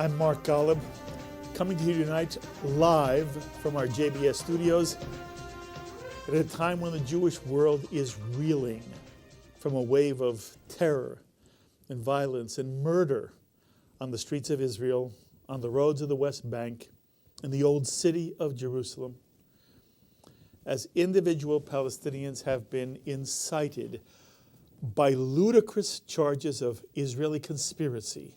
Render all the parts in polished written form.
I'm Mark Golub, coming to you tonight live from our JBS studios at a time when the Jewish world is reeling from a wave of terror and violence and murder on the streets of Israel, on the roads of the West Bank, in the old city of Jerusalem, as individual Palestinians have been incited by ludicrous charges of Israeli conspiracy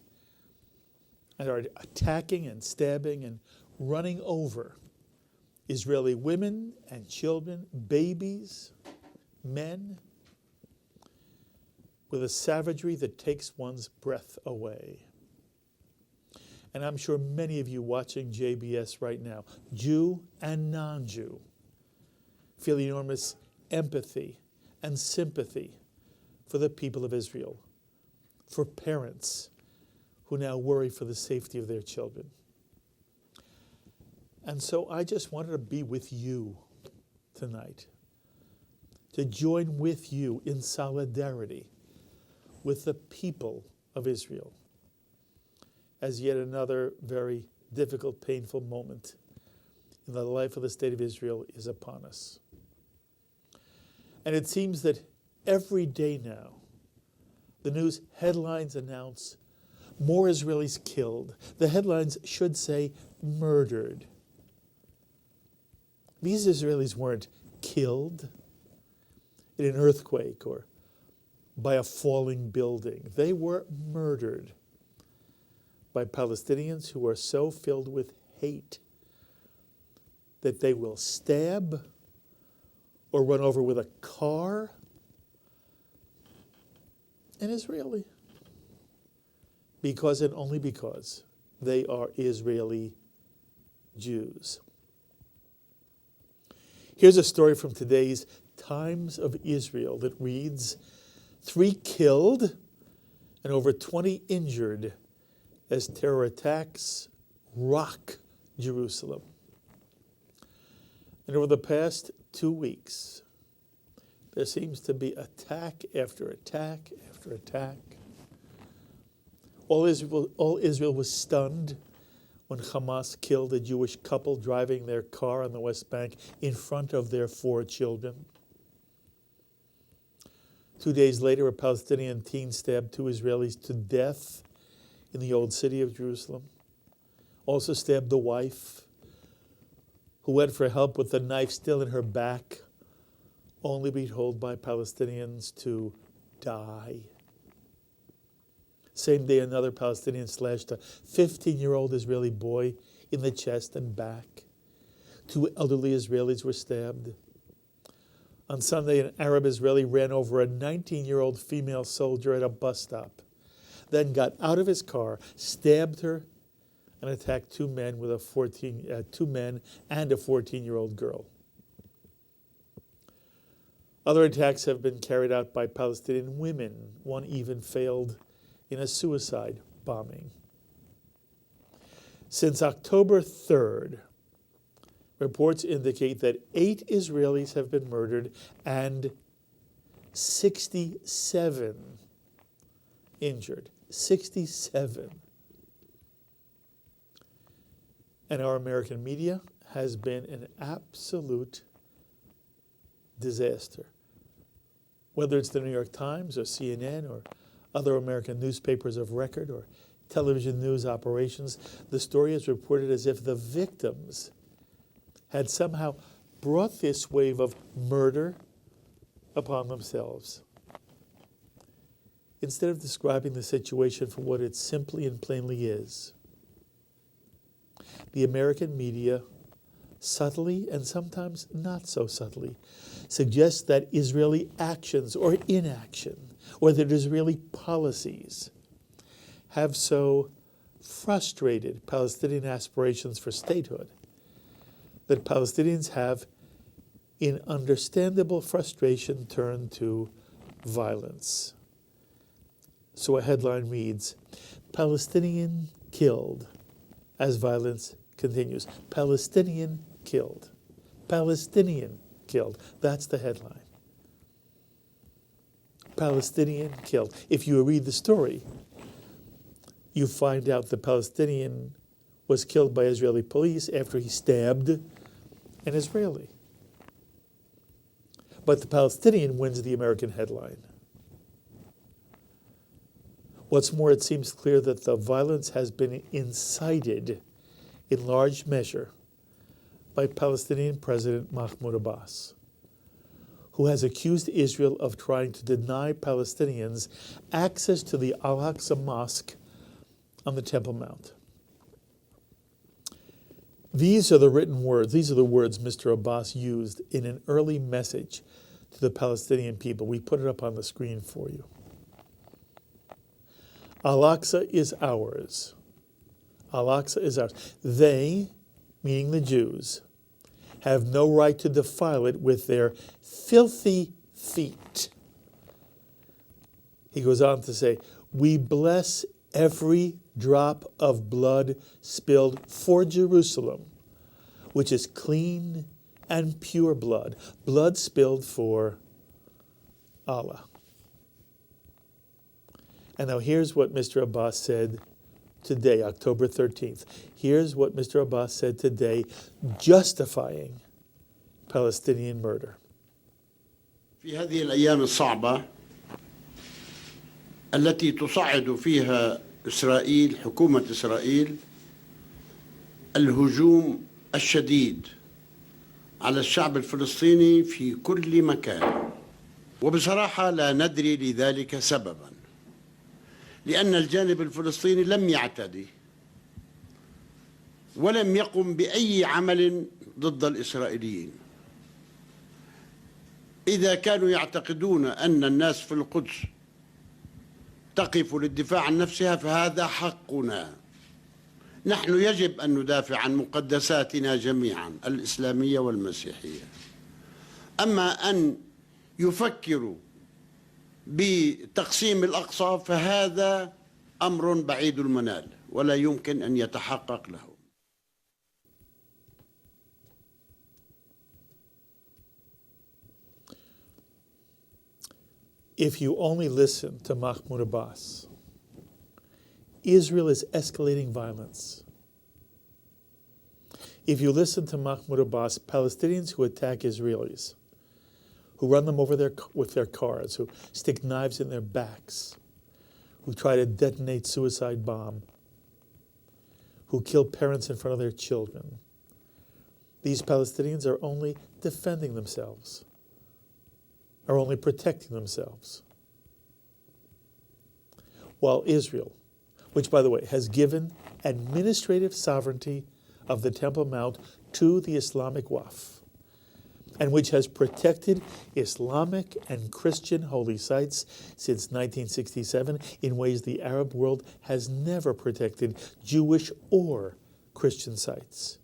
and are attacking and stabbing and running over Israeli women and children, babies, men, with a savagery that takes one's breath away. And I'm sure many of you watching JBS right now, Jew and non-Jew, feel enormous empathy and sympathy for the people of Israel, for parents who now worry for the safety of their children. And so I just wanted to be with you tonight, to join with you in solidarity with the people of Israel, as yet another very difficult, painful moment in the life of the state of Israel is upon us. And it seems that every day now, the news headlines announce more Israelis killed. The headlines should say murdered. These Israelis weren't killed in an earthquake or by a falling building. They were murdered by Palestinians who are so filled with hate that they will stab or run over with a car an Israeli. Because and only because they are Israeli Jews. Here's a story from today's Times of Israel that reads, 3 killed and over 20 injured as terror attacks rock Jerusalem. And over the past 2 weeks, there seems to be attack after attack after attack. All Israel was stunned when Hamas killed a Jewish couple driving their car on the West Bank in front of their 4 children. 2 days later, a Palestinian teen stabbed 2 Israelis to death in the old city of Jerusalem. Also stabbed the wife, who went for help with the knife still in her back, only to be told by Palestinians to die. Same day, another Palestinian slashed a 15-year-old Israeli boy in the chest and back. 2 elderly Israelis were stabbed. On Sunday, an Arab Israeli ran over a 19-year-old female soldier at a bus stop, then got out of his car, stabbed her, and attacked 2 men and a 14-year-old girl. Other attacks have been carried out by Palestinian women. One even failed in a suicide bombing. Since October 3rd, reports indicate that 8 Israelis have been murdered and 67 injured. 67. And our American media has been an absolute disaster. Whether it's the New York Times or CNN or other American newspapers of record or television news operations, the story is reported as if the victims had somehow brought this wave of murder upon themselves. Instead of describing the situation for what it simply and plainly is, the American media, subtly and sometimes not so subtly, suggests that Israeli actions or inaction, or that Israeli policies have so frustrated Palestinian aspirations for statehood that Palestinians have, in understandable frustration, turned to violence. So a headline reads, Palestinian killed as violence continues. Palestinian killed. Palestinian killed. That's the headline. Palestinian killed. If you read the story, you find out the Palestinian was killed by Israeli police after he stabbed an Israeli. But the Palestinian wins the American headline. What's more, it seems clear that the violence has been incited in large measure by Palestinian President Mahmoud Abbas, who has accused Israel of trying to deny Palestinians access to the Al-Aqsa Mosque on the Temple Mount. These are the written words, these are the words Mr. Abbas used in an early message to the Palestinian people. We put it up on the screen for you. Al-Aqsa is ours. Al-Aqsa is ours. They, meaning the Jews, have no right to defile it with their filthy feet. He goes on to say, we bless every drop of blood spilled for Jerusalem, which is clean and pure blood, blood spilled for Allah. And now here's what Mr. Abbas said today, October 13th. Here's what Mr. Abbas said today, justifying Palestinian murder. في هذه الأيام الصعبة التي تصعد فيها إسرائيل حكومة إسرائيل الهجوم الشديد على الشعب الفلسطيني في كل مكان، وبصراحة لا ندري لذلك سببا، لأن الجانب الفلسطيني لم يعتدي ولم يقم بأي عمل ضد الإسرائيليين. إذا كانوا يعتقدون أن الناس في القدس تقف للدفاع عن نفسها فهذا حقنا. نحن يجب أن ندافع عن مقدساتنا جميعا الإسلامية والمسيحية. أما أن يفكروا بتقسيم الأقصى فهذا أمر بعيد المنال ولا يمكن أن يتحقق له. If you only listen to Mahmoud Abbas, Israel is escalating violence. If you listen to Mahmoud Abbas, Palestinians who attack Israelis, who run them over with their cars, who stick knives in their backs, who try to detonate suicide bomb, who kill parents in front of their children, these Palestinians are only defending themselves, are only protecting themselves. While Israel, which by the way has given administrative sovereignty of the Temple Mount to the Islamic Waqf, and which has protected Islamic and Christian holy sites since 1967 in ways the Arab world has never protected Jewish or Christian sites.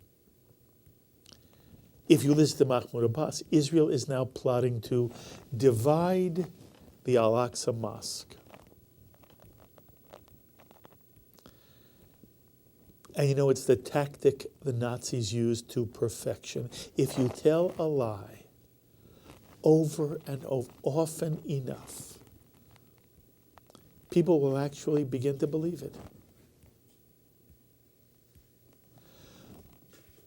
If you listen to Mahmoud Abbas, Israel is now plotting to divide the Al-Aqsa Mosque. And you know, it's the tactic the Nazis used to perfection. If you tell a lie over and over, often enough, people will actually begin to believe it.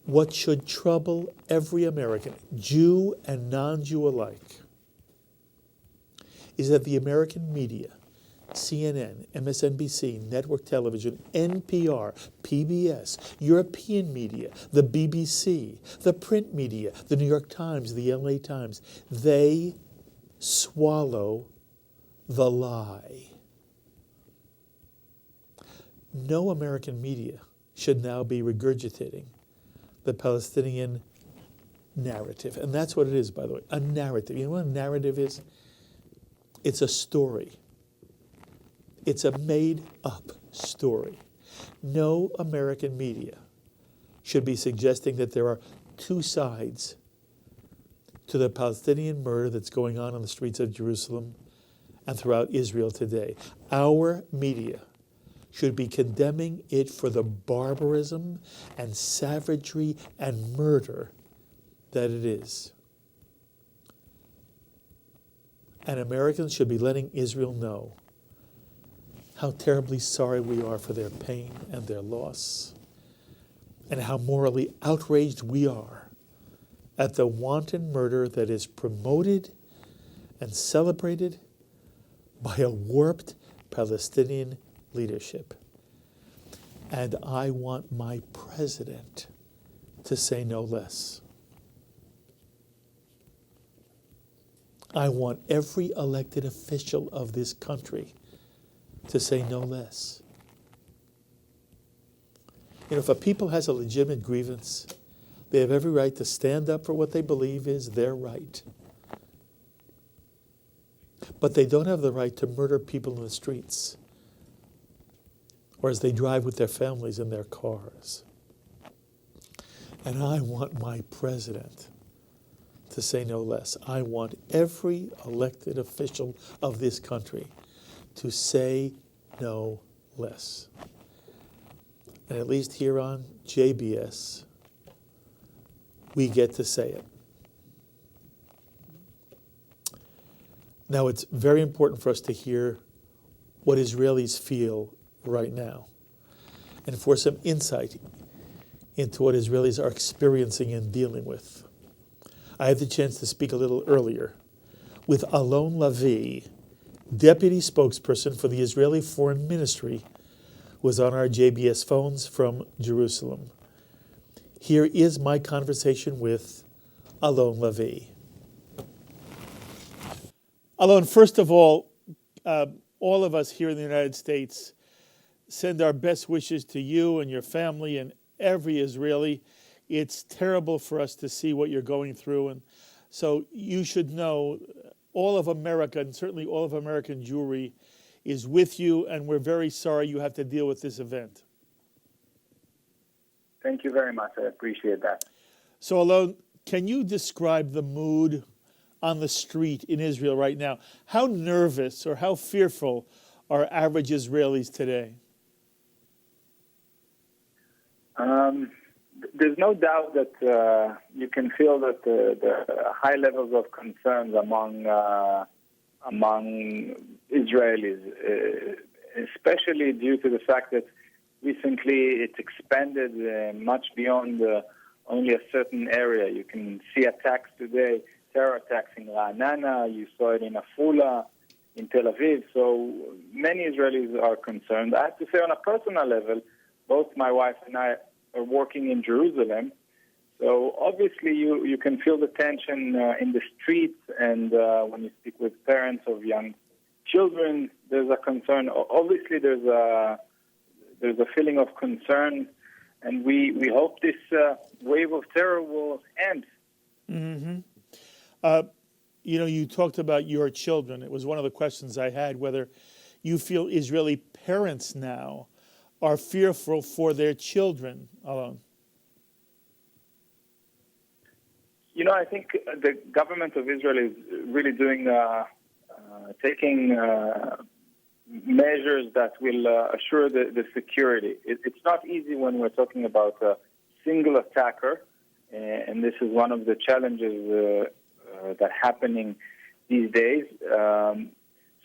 What should trouble every American, Jew and non-Jew alike, is that the American media, CNN, MSNBC, network television, NPR, PBS, European media, the BBC, the print media, the New York Times, the LA Times, they swallow the lie. No American media should now be regurgitating the Palestinian narrative. And that's what it is, by the way, a narrative. You know what a narrative is? It's a story. It's a made-up story. No American media should be suggesting that there are two sides to the Palestinian murder that's going on the streets of Jerusalem and throughout Israel today. Our media should be condemning it for the barbarism and savagery and murder that it is. And Americans should be letting Israel know how terribly sorry we are for their pain and their loss, and how morally outraged we are at the wanton murder that is promoted and celebrated by a warped Palestinian leadership. And I want my president to say no less. I want every elected official of this country to say no less. You know, if a people has a legitimate grievance, they have every right to stand up for what they believe is their right. But they don't have the right to murder people in the streets or as they drive with their families in their cars. And I want my president to say no less. I want every elected official of this country to say no less. And at least here on JBS, we get to say it. Now, it's very important for us to hear what Israelis feel right now, and for some insight into what Israelis are experiencing and dealing with. I had the chance to speak a little earlier with Alon Lavi, deputy spokesperson for the Israeli Foreign Ministry, who was on our JBS phones from Jerusalem. Here is my conversation with Alon Lavi. Alon, first of all of us here in the United States send our best wishes to you and your family and every Israeli. It's terrible for us to see what you're going through. And so you should know all of America, and certainly all of American Jewry, is with you, and we're very sorry you have to deal with this event. Thank you very much. I appreciate that. So, Alon, can you describe the mood on the street in Israel right now? How nervous or how fearful are average Israelis today? There's no doubt that you can feel that the high levels of concerns among Israelis, especially due to the fact that recently it's expanded much beyond only a certain area. You can see attacks today, terror attacks in Ra'anana, you saw it in Afula, in Tel Aviv. So many Israelis are concerned. I have to say, on a personal level, both my wife and I are working in Jerusalem. So obviously you can feel the tension in the streets, and when you speak with parents of young children, there's a concern. Obviously there's a feeling of concern, and we hope this wave of terror will end. Mm-hmm. You talked about your children. It was one of the questions I had, whether you feel Israeli parents now are fearful for their children, Alon. I think the government of Israel is really taking measures that will assure the security. It's not easy when we're talking about a single attacker, and this is one of the challenges that are happening these days.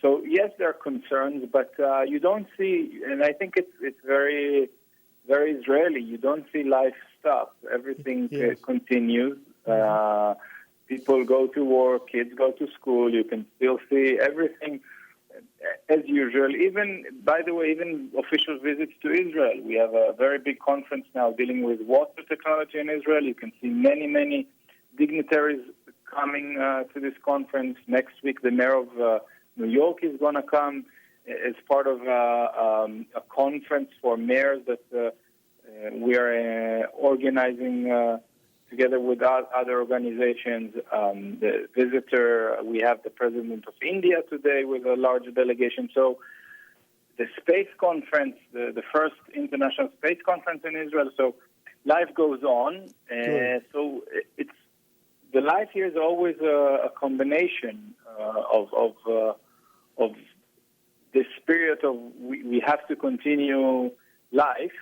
So yes, there are concerns, but you don't see, and I think it's very, very Israeli. You don't see life stop. Everything continues. People go to work, kids go to school. You can still see everything as usual. Even official visits to Israel. We have a very big conference now dealing with water technology in Israel. You can see many, many dignitaries coming to this conference. Next week, the mayor of New York is going to come as part of a conference for mayors that we are organizing together with other organizations. The visitor, we have the president of India today with a large delegation. So the space conference, the first international space conference in Israel. So life goes on. So it's the life here is always a combination of the spirit of we have to continue life.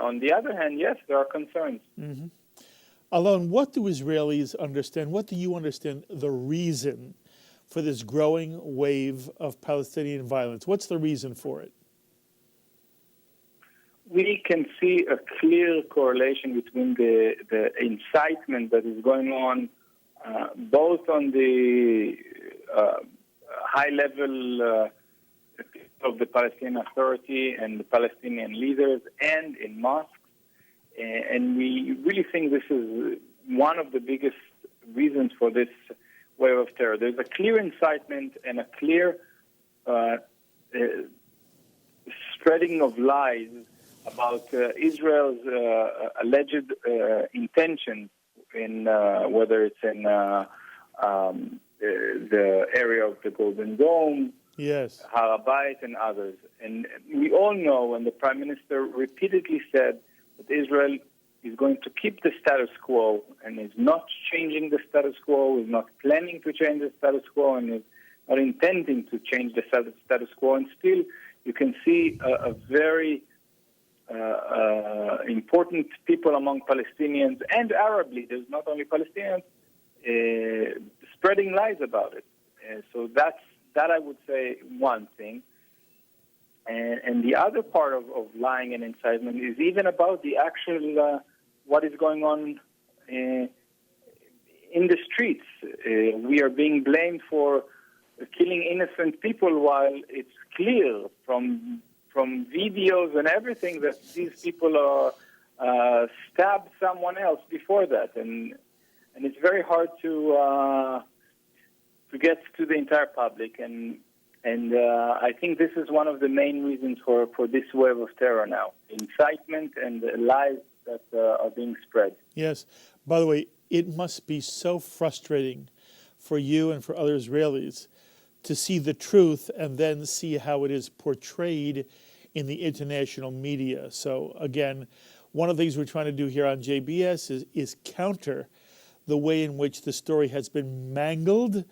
On the other hand, yes, there are concerns. Mm-hmm. Alon, what do Israelis understand? What do you understand the reason for this growing wave of Palestinian violence? What's the reason for it? we can see a clear correlation between the incitement that is going on both on the high level of the Palestinian Authority and the Palestinian leaders and in mosques. And we really think this is one of the biggest reasons for this wave of terror. There's a clear incitement and a clear spreading of lies about Israel's alleged intentions in whether it's in the area of the Golden Dome, Yes. Haaretz, and others. And we all know, and the Prime Minister repeatedly said that Israel is going to keep the status quo and is not changing the status quo, is not planning to change the status quo, and is not intending to change the status quo. And still, you can see a very important people among Palestinians and Arab leaders, not only Palestinians, spreading lies about it. So that I would say one thing. And the other part of lying and incitement is even about the actual what is going on in the streets. We are being blamed for killing innocent people while it's clear from videos and everything that these people are stabbed someone else before that, and it's very hard to get to the entire public, and I think this is one of the main reasons for this wave of terror now: incitement and lies that are being spread. Yes. By the way, it must be so frustrating for you and for other Israelis to see the truth and then see how it is portrayed in the international media. So again, one of the things we're trying to do here on JBS is counter the way in which the story has been mangled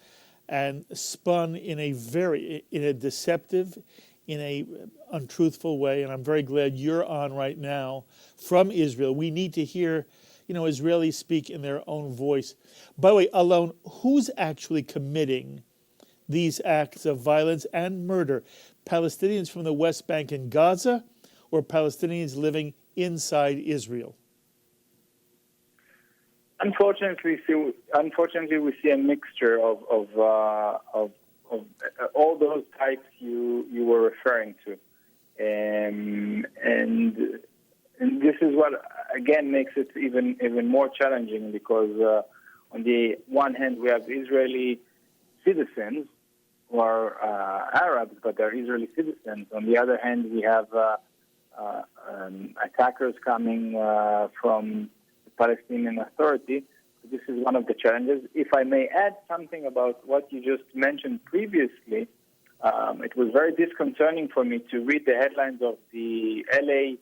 and spun in a deceptive, in a untruthful way. And I'm very glad you're on right now from Israel. We need to hear, Israelis speak in their own voice. By the way, Alon, who's actually committing these acts of violence and murder? Palestinians from the West Bank and Gaza, or Palestinians living inside Israel? Unfortunately, we see a mixture of all those types you were referring to, and this is what again makes it even more challenging, because on the one hand we have Israeli citizens who are Arabs, but they're Israeli citizens. On the other hand, we have attackers coming from the Palestinian Authority. So this is one of the challenges. If I may add something about what you just mentioned previously, it was very disconcerting for me to read the headlines of the LA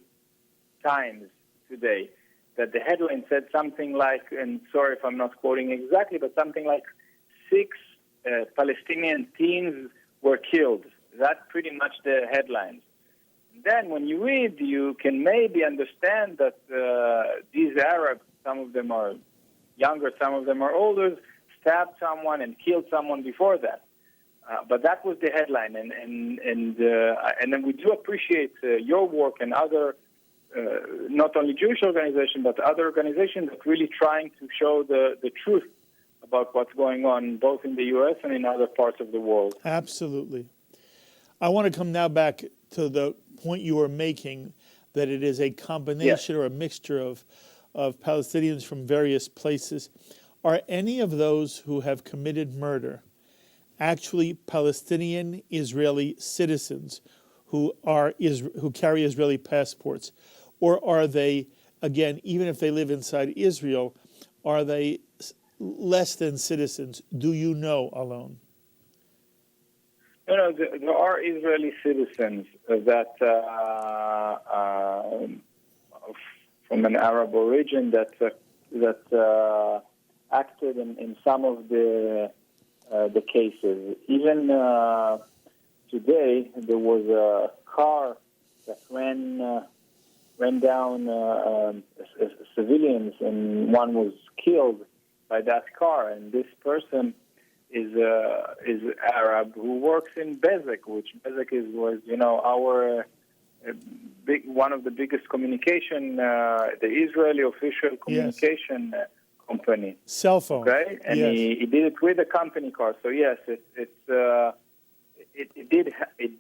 Times today, that the headline said something like, and sorry if I'm not quoting exactly, but something like 6 Palestinian teens were killed. That's pretty much the headlines. Then when you read, you can maybe understand that these Arabs, some of them are younger, some of them are older, stabbed someone and killed someone before that. But that was the headline. And then we do appreciate your work and other, not only Jewish organizations, but other organizations that really trying to show the truth about what's going on both in the U.S. and in other parts of the world. Absolutely. I want to come now back to the point you were making, that it is a combination or a mixture of Palestinians from various places. Are any of those who have committed murder actually Palestinian Israeli citizens who carry Israeli passports? Or are they, again, even if they live inside Israel, are they less than citizens? Do you know, Alon? No, there are Israeli citizens that from an Arab origin that acted in some of the cases. Even today, there was a car that ran down civilians, and one was killed by that car. And this person is Arab who works in Bezek, which Bezek was our one of the biggest communication, the Israeli official communication company. Cell phone. Okay, and yes. he did it with a company car. So yes, it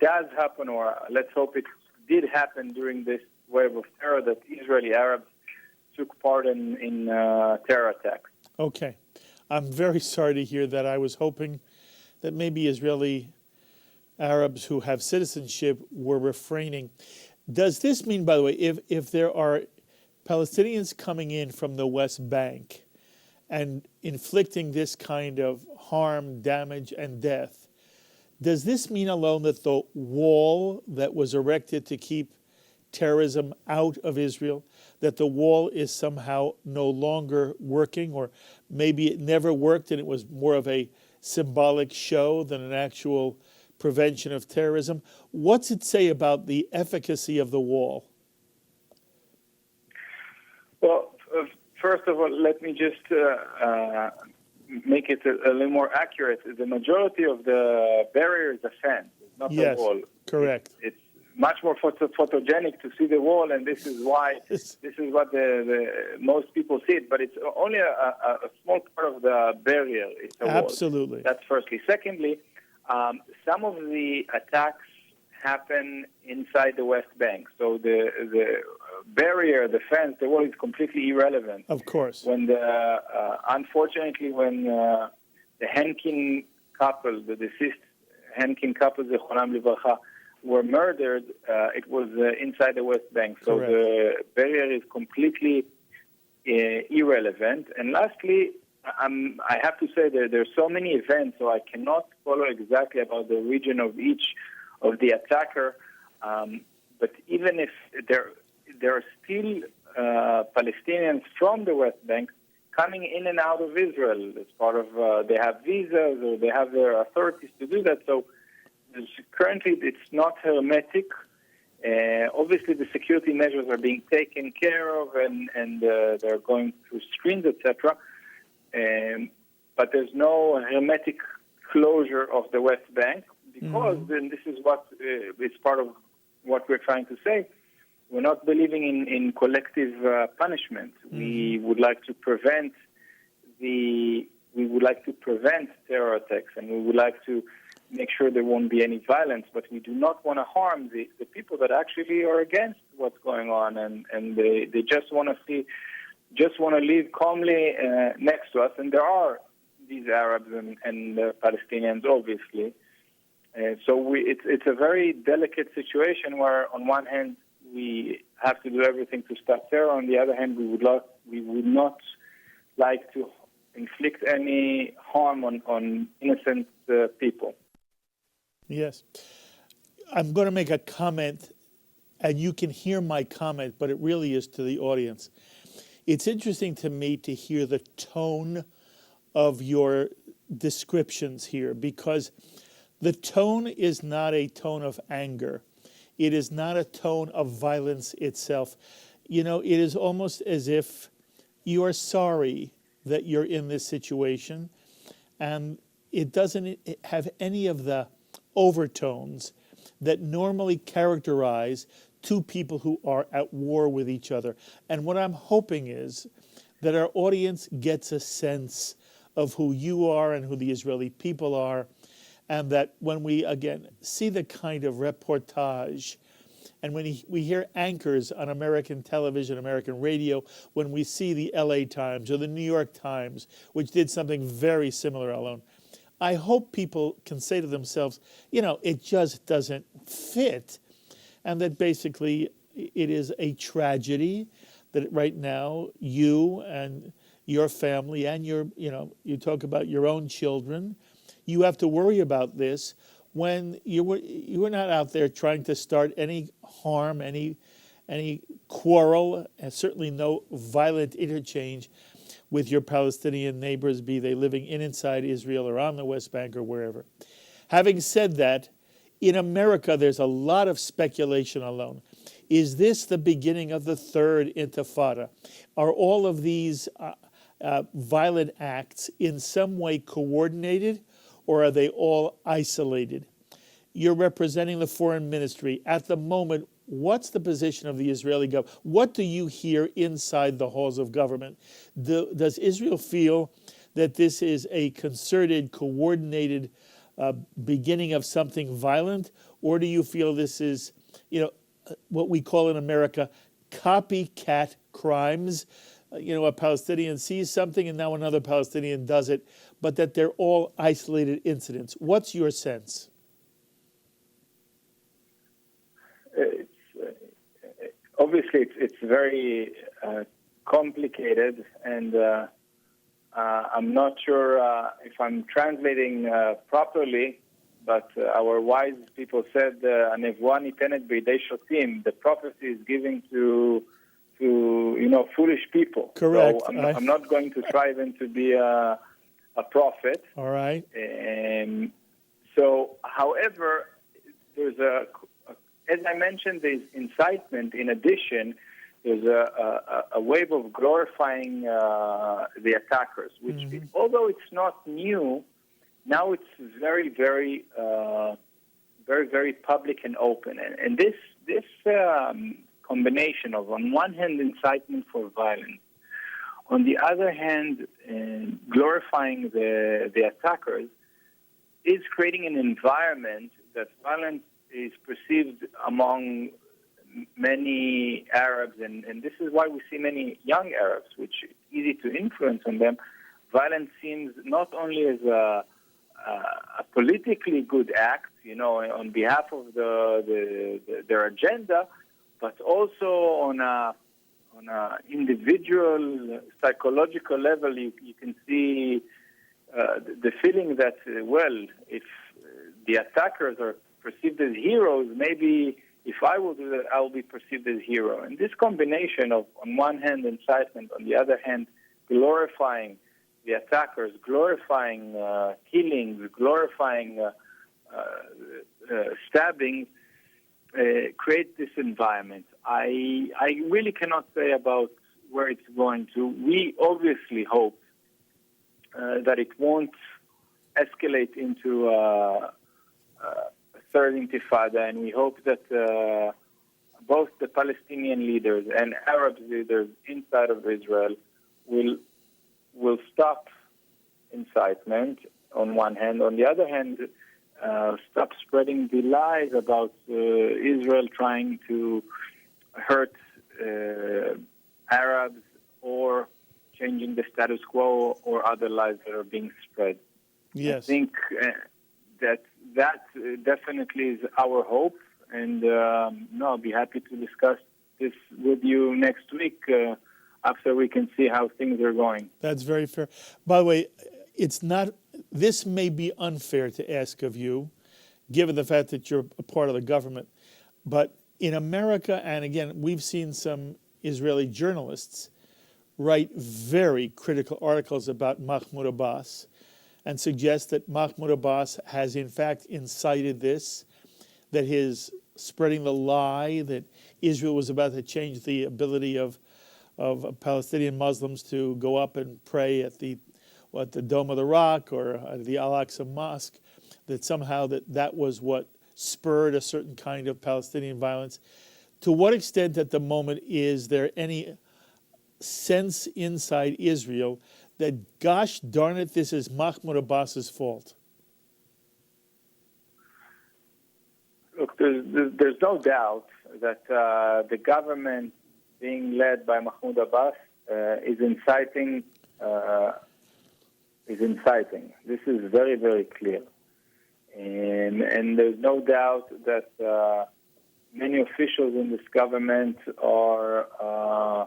does happen, or let's hope it did happen during this wave of terror that Israeli Arabs took part in terror attacks. Okay. I'm very sorry to hear that. I was hoping that maybe Israeli Arabs who have citizenship were refraining. Does this mean, by the way, if there are Palestinians coming in from the West Bank and inflicting this kind of harm, damage, and death, does this mean alone that the wall that was erected to keep terrorism out of Israel, that the wall is somehow no longer working, or maybe it never worked and it was more of a symbolic show than an actual prevention of terrorism? What's it say about the efficacy of the wall? Well, first of all, let me just make it a little more accurate. The majority of the barrier is a fence, not yes, the wall. Correct. It's much more photogenic to see the wall, and this is why this is what the most people see it. But it's only a small part of the barrier. It's a wall. Absolutely. That's firstly. Secondly, some of the attacks happen inside the West Bank, so the barrier, the fence, the wall is completely irrelevant. Of course. When unfortunately, when the Henkin couple, the deceased Henkin couple, Zechronam Livracha, were murdered, it was inside the West Bank. So Correct. the barrier is completely irrelevant. And lastly, I have to say that there's so many events, so I cannot follow exactly about the region of each of the attacker. But even if there are still Palestinians from the West Bank coming in and out of Israel as part of, they have visas or they have their authorities to do that. So currently it's not hermetic. Obviously the security measures are being taken care of and they're going through screens, etc. But there's no hermetic closure of the West Bank because then this is what is part of what we're trying to say. We're not believing in collective punishment. We would like to prevent terror attacks, and we would like to make sure there won't be any violence. But we do not want to harm the people that actually are against what's going on, and they just want to live calmly next to us. And there are these Arabs and Palestinians, obviously. So it's a very delicate situation where, on one hand, we have to do everything to stop terror. On the other hand, we would not like to inflict any harm on innocent people. Yes. I'm going to make a comment, and you can hear my comment, but it really is to the audience. It's interesting to me to hear the tone of your descriptions here, because the tone is not a tone of anger. It is not a tone of violence itself. You know, it is almost as if you are sorry that you're in this situation, and it doesn't have any of the overtones that normally characterize two people who are at war with each other. And what I'm hoping is that our audience gets a sense of who you are and who the Israeli people are, and that when we, again, see the kind of reportage, and when we hear anchors on American television, American radio, when we see the LA Times or the New York Times, which did something very similar, Alon, I hope people can say to themselves, you know, it just doesn't fit, and that basically it is a tragedy that right now you and your family and you talk about your own children, you have to worry about this when you were not out there trying to start any harm, any quarrel, and certainly no violent interchange with your Palestinian neighbors, be they living inside Israel or on the West Bank or wherever. Having said that, in America, there's a lot of speculation alone. Is this the beginning of the third intifada? Are all of these violent acts in some way coordinated, or are they all isolated? You're representing the foreign ministry. At the moment, What's the position of the Israeli government? What do you hear inside the halls of government? Does Israel feel that this is a concerted, coordinated beginning of something violent? Or do you feel this is, what we call in America, copycat crimes? A Palestinian sees something and now another Palestinian does it, but that they're all isolated incidents. What's your sense? Obviously, it's very complicated, and I'm not sure if I'm translating properly, but our wise people said, "Anevua nitenet b'yedei shotim." The prophecy is given to foolish people. Correct. So I'm not going to try even to be a prophet. All right. So, however, there's as I mentioned, there's incitement. In addition, there's a wave of glorifying the attackers, which, although it's not new, now it's very, very, very, very public and open. And this combination of, on one hand, incitement for violence, on the other hand, glorifying the attackers, is creating an environment that violence is perceived among many Arabs, and this is why we see many young Arabs, which is easy to influence on them. Violence seems not only as a politically good act, on behalf of their agenda, but also on a individual psychological level. You can see the feeling that, if the attackers are perceived as heroes, maybe if I will do that, I will be perceived as hero. And this combination of, on one hand, incitement, on the other hand, glorifying the attackers, glorifying killings, glorifying stabbings, create this environment. I really cannot say about where it's going to. We obviously hope that it won't escalate into a third intifada, and we hope that both the Palestinian leaders and Arab leaders inside of Israel will stop incitement on one hand. On the other hand, stop spreading the lies about Israel trying to hurt Arabs or changing the status quo or other lies that are being spread. Yes. I think that definitely is our hope, and I'll be happy to discuss this with you next week after we can see how things are going. That's very fair. By the way, this may be unfair to ask of you, given the fact that you're a part of the government, but in America, and again, we've seen some Israeli journalists write very critical articles about Mahmoud Abbas and suggest that Mahmoud Abbas has in fact incited this, that his spreading the lie that Israel was about to change the ability of Palestinian Muslims to go up and pray at the Dome of the Rock or the Al-Aqsa Mosque, that somehow that was what spurred a certain kind of Palestinian violence. To what extent at the moment is there any sense inside Israel that, gosh darn it, this is Mahmoud Abbas's fault? Look, there's no doubt that the government being led by Mahmoud Abbas is inciting. This is very, very clear. And there's no doubt that many officials in this government are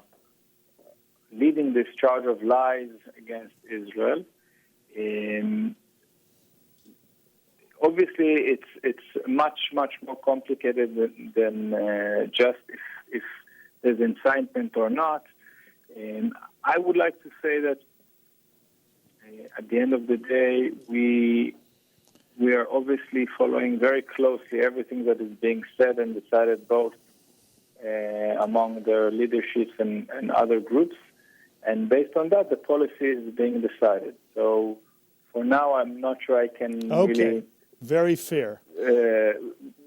leading this charge of lies against Israel. Obviously, it's much, much more complicated than just if there's incitement or not. I would like to say that at the end of the day, we are obviously following very closely everything that is being said and decided both among their leaderships and other groups. And based on that, the policy is being decided. So for now, I'm not sure I can really... Very fair.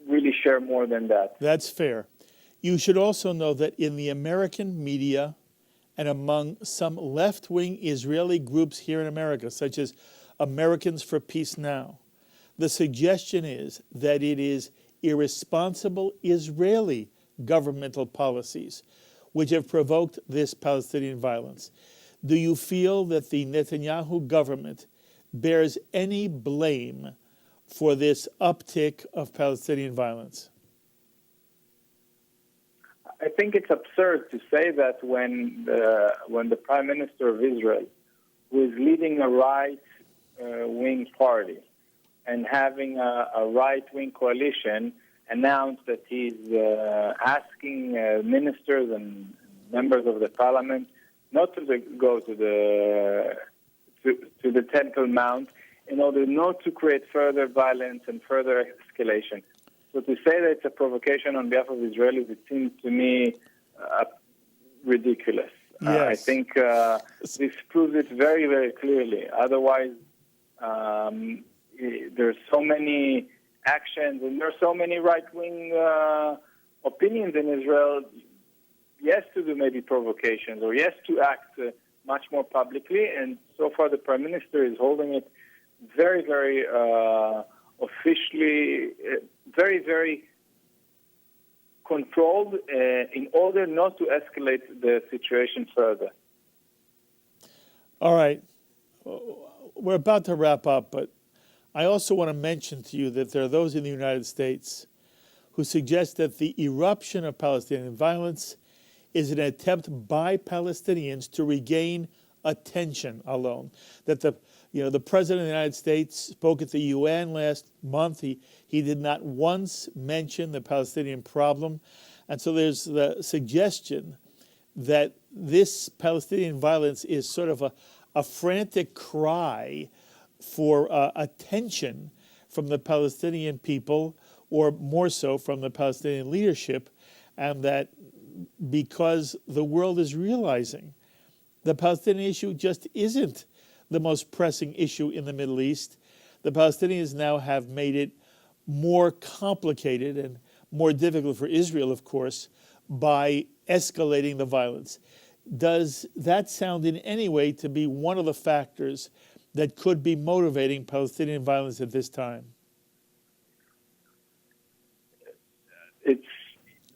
Really share more than that. That's fair. You should also know that in the American media and among some left-wing Israeli groups here in America, such as Americans for Peace Now, the suggestion is that it is irresponsible Israeli governmental policies which have provoked this Palestinian violence. Do you feel that the Netanyahu government bears any blame for this uptick of Palestinian violence? I think it's absurd to say that when the Prime Minister of Israel, who is leading a right-wing party and having a right-wing coalition, announced that he's asking ministers and members of the parliament not to go to the Temple Mount in order not to create further violence and further escalation. So to say that it's a provocation on behalf of Israelis, it seems to me ridiculous. Yes. I think this proves it very, very clearly. Otherwise, there's so many actions and there's so many right-wing opinions in Israel. Yes, to do maybe provocations, or yes, to act much more publicly. And so far, the Prime Minister is holding it very, very officially, very, very controlled in order not to escalate the situation further. All right. We're about to wrap up, but I also want to mention to you that there are those in the United States who suggest that the eruption of Palestinian violence is an attempt by Palestinians to regain attention alone. That the President of the United States spoke at the UN last month. He did not once mention the Palestinian problem. And so there's the suggestion that this Palestinian violence is sort of a frantic cry for attention from the Palestinian people, or more so from the Palestinian leadership, and that because the world is realizing the Palestinian issue just isn't the most pressing issue in the Middle East. The Palestinians now have made it more complicated and more difficult for Israel, of course, by escalating the violence. Does that sound in any way to be one of the factors that could be motivating Palestinian violence at this time?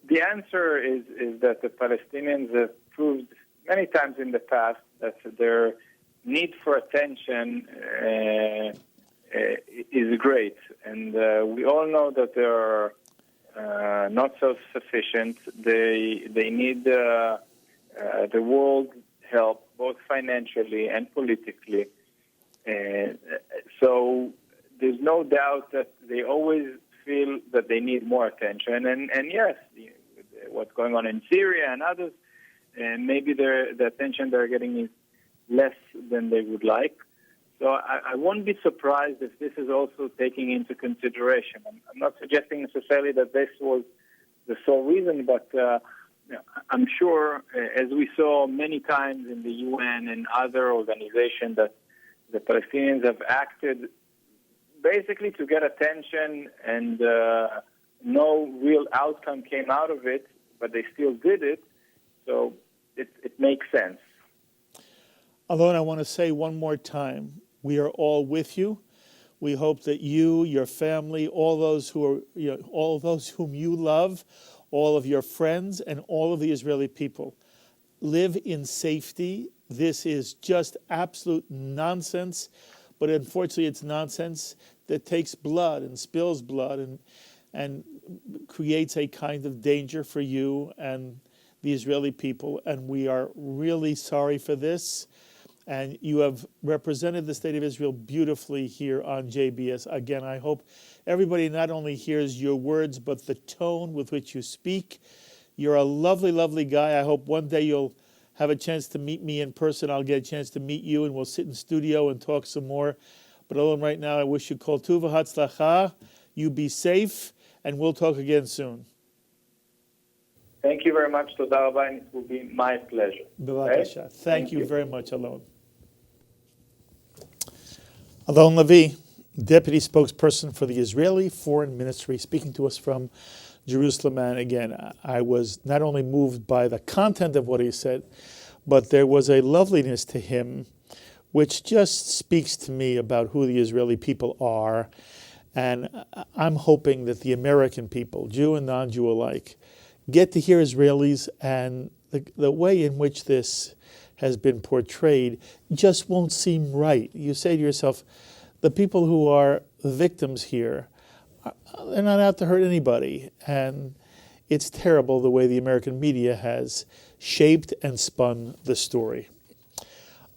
The answer is that the Palestinians have proved many times in the past that their need for attention is great. And we all know that they are not self-sufficient. They need the world's help, both financially and politically. So there's no doubt that they always feel that they need more attention. And yes, what's going on in Syria and others, and maybe the attention they're getting is less than they would like. So I won't be surprised if this is also taking into consideration. I'm not suggesting necessarily that this was the sole reason, but I'm sure, as we saw many times in the UN and other organizations, that the Palestinians have acted basically to get attention, and no real outcome came out of it, but they still did it. So it makes sense. Alon, I want to say one more time, we are all with you. We hope that you, your family, all those whom you love, all of your friends, and all of the Israeli people live in safety. This is just absolute nonsense, but unfortunately it's nonsense that takes blood and spills blood and creates a kind of danger for you and the Israeli people. And we are really sorry for this. And you have represented the State of Israel beautifully here on JBS. Again, I hope everybody not only hears your words, but the tone with which you speak. You're a lovely, lovely guy. I hope one day you'll have a chance to meet me in person. I'll get a chance to meet you, and we'll sit in studio and talk some more. But Alon, right now, I wish you kol tuva hatzlacha. You be safe, and we'll talk again soon. Thank you very much, Toda Rabba, and it will be my pleasure. B'vakasha. Right? Thank you very much, Alon. Alon Lavi, Deputy Spokesperson for the Israeli Foreign Ministry, speaking to us from Jerusalem. And again, I was not only moved by the content of what he said, but there was a loveliness to him which just speaks to me about who the Israeli people are. And I'm hoping that the American people, Jew and non-Jew alike, get to hear Israelis, and the way in which this has been portrayed just won't seem right. You say to yourself, the people who are the victims here, they're not out to hurt anybody. And it's terrible the way the American media has shaped and spun the story.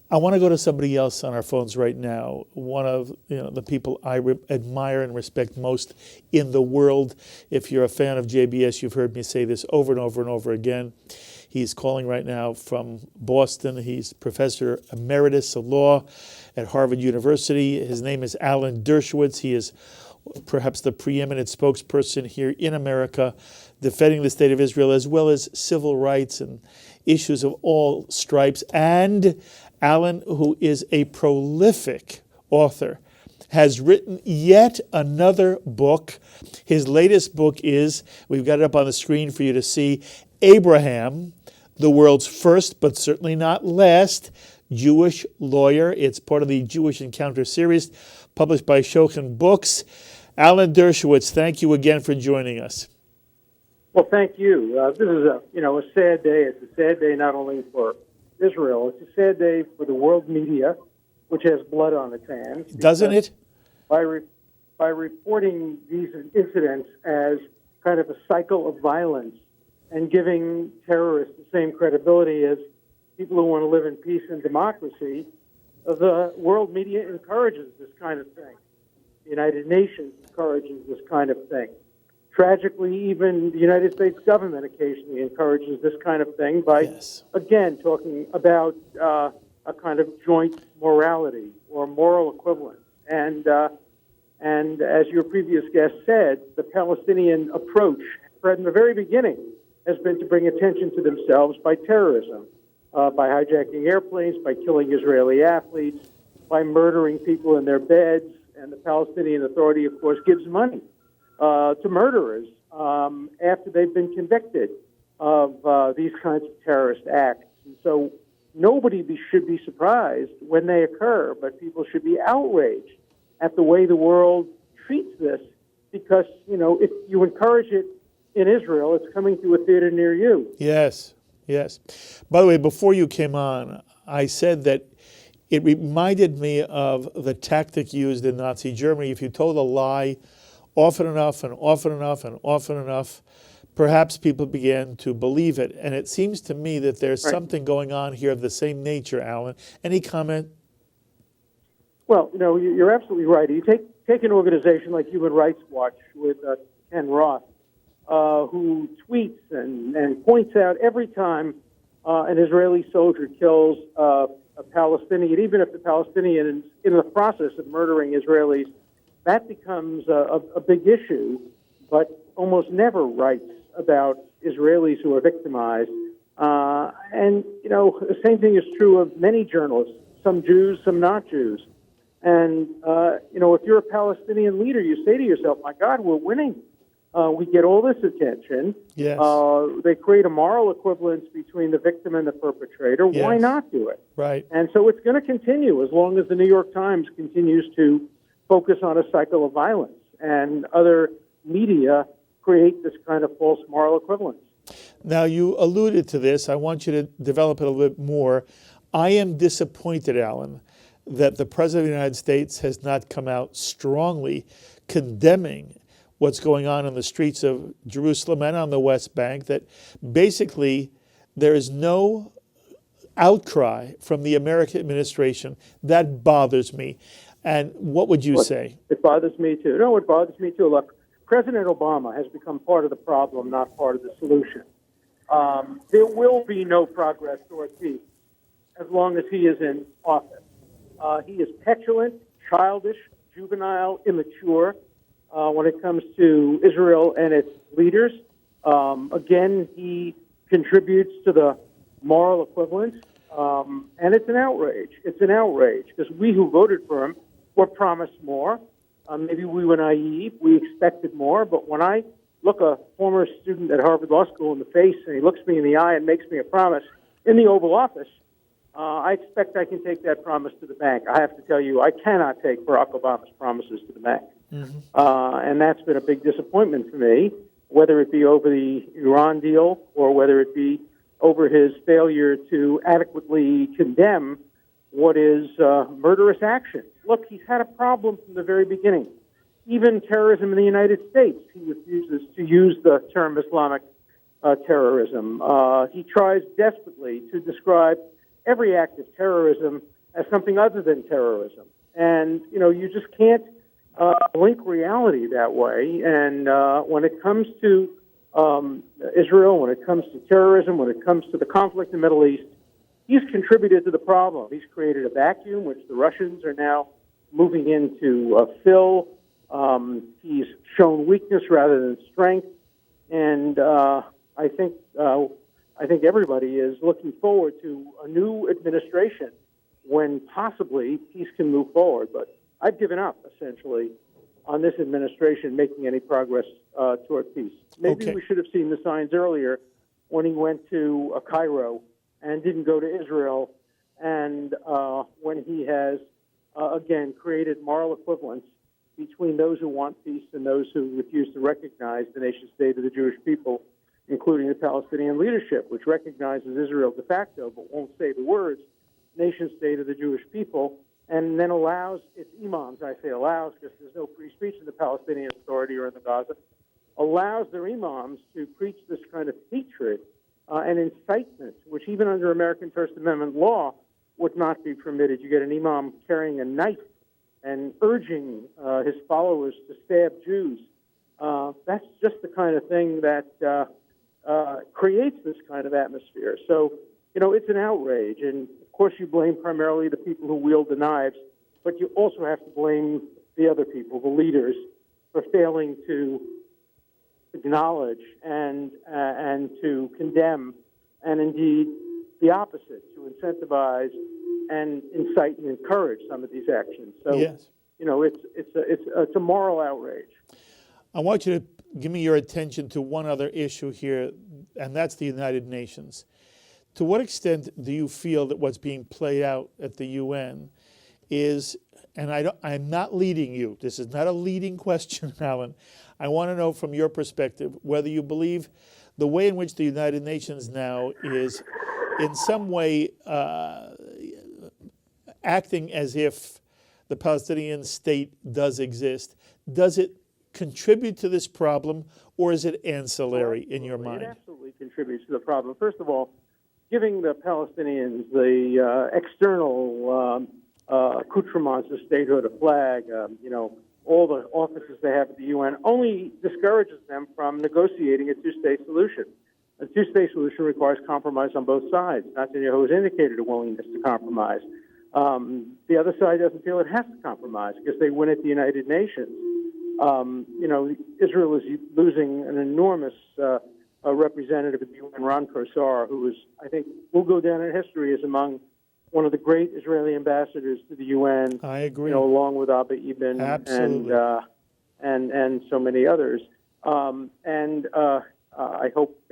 I want to go to somebody else on our phones right now. One of the people I admire and respect most in the world. If you're a fan of JBS, you've heard me say this over and over and over again. He's calling right now from Boston. He's Professor Emeritus of Law at Harvard University. His name is Alan Dershowitz. He is perhaps the preeminent spokesperson here in America, defending the state of Israel as well as civil rights and issues of all stripes. And Alan, who is a prolific author, has written yet another book. His latest book is, we've got it up on the screen for you to see, Abraham, the world's first but certainly not last Jewish lawyer. It's part of the Jewish Encounter series published by Shochen Books. Alan Dershowitz, thank you again for joining us. Well, thank you. This is a sad day. It's a sad day not only for Israel. It's a sad day for the world media, which has blood on its hands. Doesn't it? By reporting these incidents as kind of a cycle of violence and giving terrorists the same credibility as people who want to live in peace and democracy, the world media encourages this kind of thing. The United Nations encourages this kind of thing. Tragically, even the United States government occasionally encourages this kind of thing by, again, talking about a kind of joint morality or moral equivalence. And as your previous guest said, the Palestinian approach from the very beginning has been to bring attention to themselves by terrorism, by hijacking airplanes, by killing Israeli athletes, by murdering people in their beds. And the Palestinian Authority, of course, gives money to murderers after they've been convicted of these kinds of terrorist acts. And so nobody should be surprised when they occur, but people should be outraged at the way the world treats this because, if you encourage it in Israel, it's coming to a theater near you. Yes, yes. By the way, before you came on, I said that it reminded me of the tactic used in Nazi Germany. If you told a lie often enough and often enough and often enough, perhaps people began to believe it. And it seems to me that there's something going on here of the same nature, Alan. Any comment? Well, you're absolutely right. You take an organization like Human Rights Watch with Ken Roth, who tweets and points out every time an Israeli soldier kills a Palestinian, even if the Palestinian is in the process of murdering Israelis, that becomes a big issue, but almost never writes about Israelis who are victimized. And the same thing is true of many journalists, some Jews, some not Jews. And, if you're a Palestinian leader, you say to yourself, my God, we're winning. We get all this attention. Yes. They create a moral equivalence between the victim and the perpetrator. Yes. Why not do it? Right. And so it's going to continue as long as the New York Times continues to focus on a cycle of violence and other media create this kind of false moral equivalence. Now, you alluded to this. I want you to develop it a little bit more. I am disappointed, Alan, that the President of the United States has not come out strongly condemning what's going on in the streets of Jerusalem and on the West Bank, that basically there is no outcry from the American administration. That bothers me. And what would you say? It bothers me too. No, it bothers me too. Look, President Obama has become part of the problem, not part of the solution. There will be no progress toward peace as long as he is in office. He is petulant, childish, juvenile, immature when it comes to Israel and its leaders. Again, he contributes to the moral equivalence, and it's an outrage. It's an outrage because we who voted for him were promised more. Maybe we were naive. We expected more. But when I look a former student at Harvard Law School in the face and he looks me in the eye and makes me a promise in the Oval Office, I expect I can take that promise to the bank. I have to tell you, I cannot take Barack Obama's promises to the bank. And that's been a big disappointment for me, whether it be over the Iran deal or whether it be over his failure to adequately condemn what is murderous action. Look, he's had a problem from the very beginning. Even terrorism in the United States, he refuses to use the term Islamic terrorism. He tries desperately to describe every act of terrorism as something other than terrorism. And, you just can't link reality that way. And when it comes to Israel, when it comes to terrorism, when it comes to the conflict in the Middle East, he's contributed to the problem. He's created a vacuum, which the Russians are now moving in to fill. He's shown weakness rather than strength. And I think everybody is looking forward to a new administration when possibly peace can move forward. But I've given up, essentially, on this administration making any progress toward peace. Maybe we should have seen the signs earlier when he went to Cairo and didn't go to Israel, and when he has, again, created moral equivalence between those who want peace and those who refuse to recognize the nation-state of the Jewish people, including the Palestinian leadership, which recognizes Israel de facto but won't say the words, nation-state of the Jewish people, and then allows its imams, I say allows because there's no free speech in the Palestinian Authority or in the Gaza, allows their imams to preach this kind of hatred and incitement, which even under American First Amendment law would not be permitted. You get an imam carrying a knife and urging his followers to stab Jews. That's just the kind of thing that creates this kind of atmosphere. So, it's an outrage. And, of course, you blame primarily the people who wield the knives, but you also have to blame the other people, the leaders, for failing to acknowledge and to condemn, and indeed the opposite, to incentivize and incite and encourage some of these actions. So, yes. It's a moral outrage. I want you to give me your attention to one other issue here, and that's the United Nations. To what extent do you feel that what's being played out at the UN is, and I'm not leading you, this is not a leading question, Alan. I want to know from your perspective whether you believe the way in which the United Nations now is in some way acting as if the Palestinian state does exist. Does it contribute to this problem, or is it ancillary in your mind? It absolutely contributes to the problem. First of all, giving the Palestinians the external accoutrements of statehood, a flag, all the offices they have at the UN, only discourages them from negotiating a two-state solution. A two-state solution requires compromise on both sides. Netanyahu has indicated a willingness to compromise. The other side doesn't feel it has to compromise because they win at the United Nations. Israel is losing an enormous representative at the UN, Ron Korsar, who is, I think, will go down in history as among one of the great Israeli ambassadors to the UN. I agree. Along with Abba Eban and so many others. I hope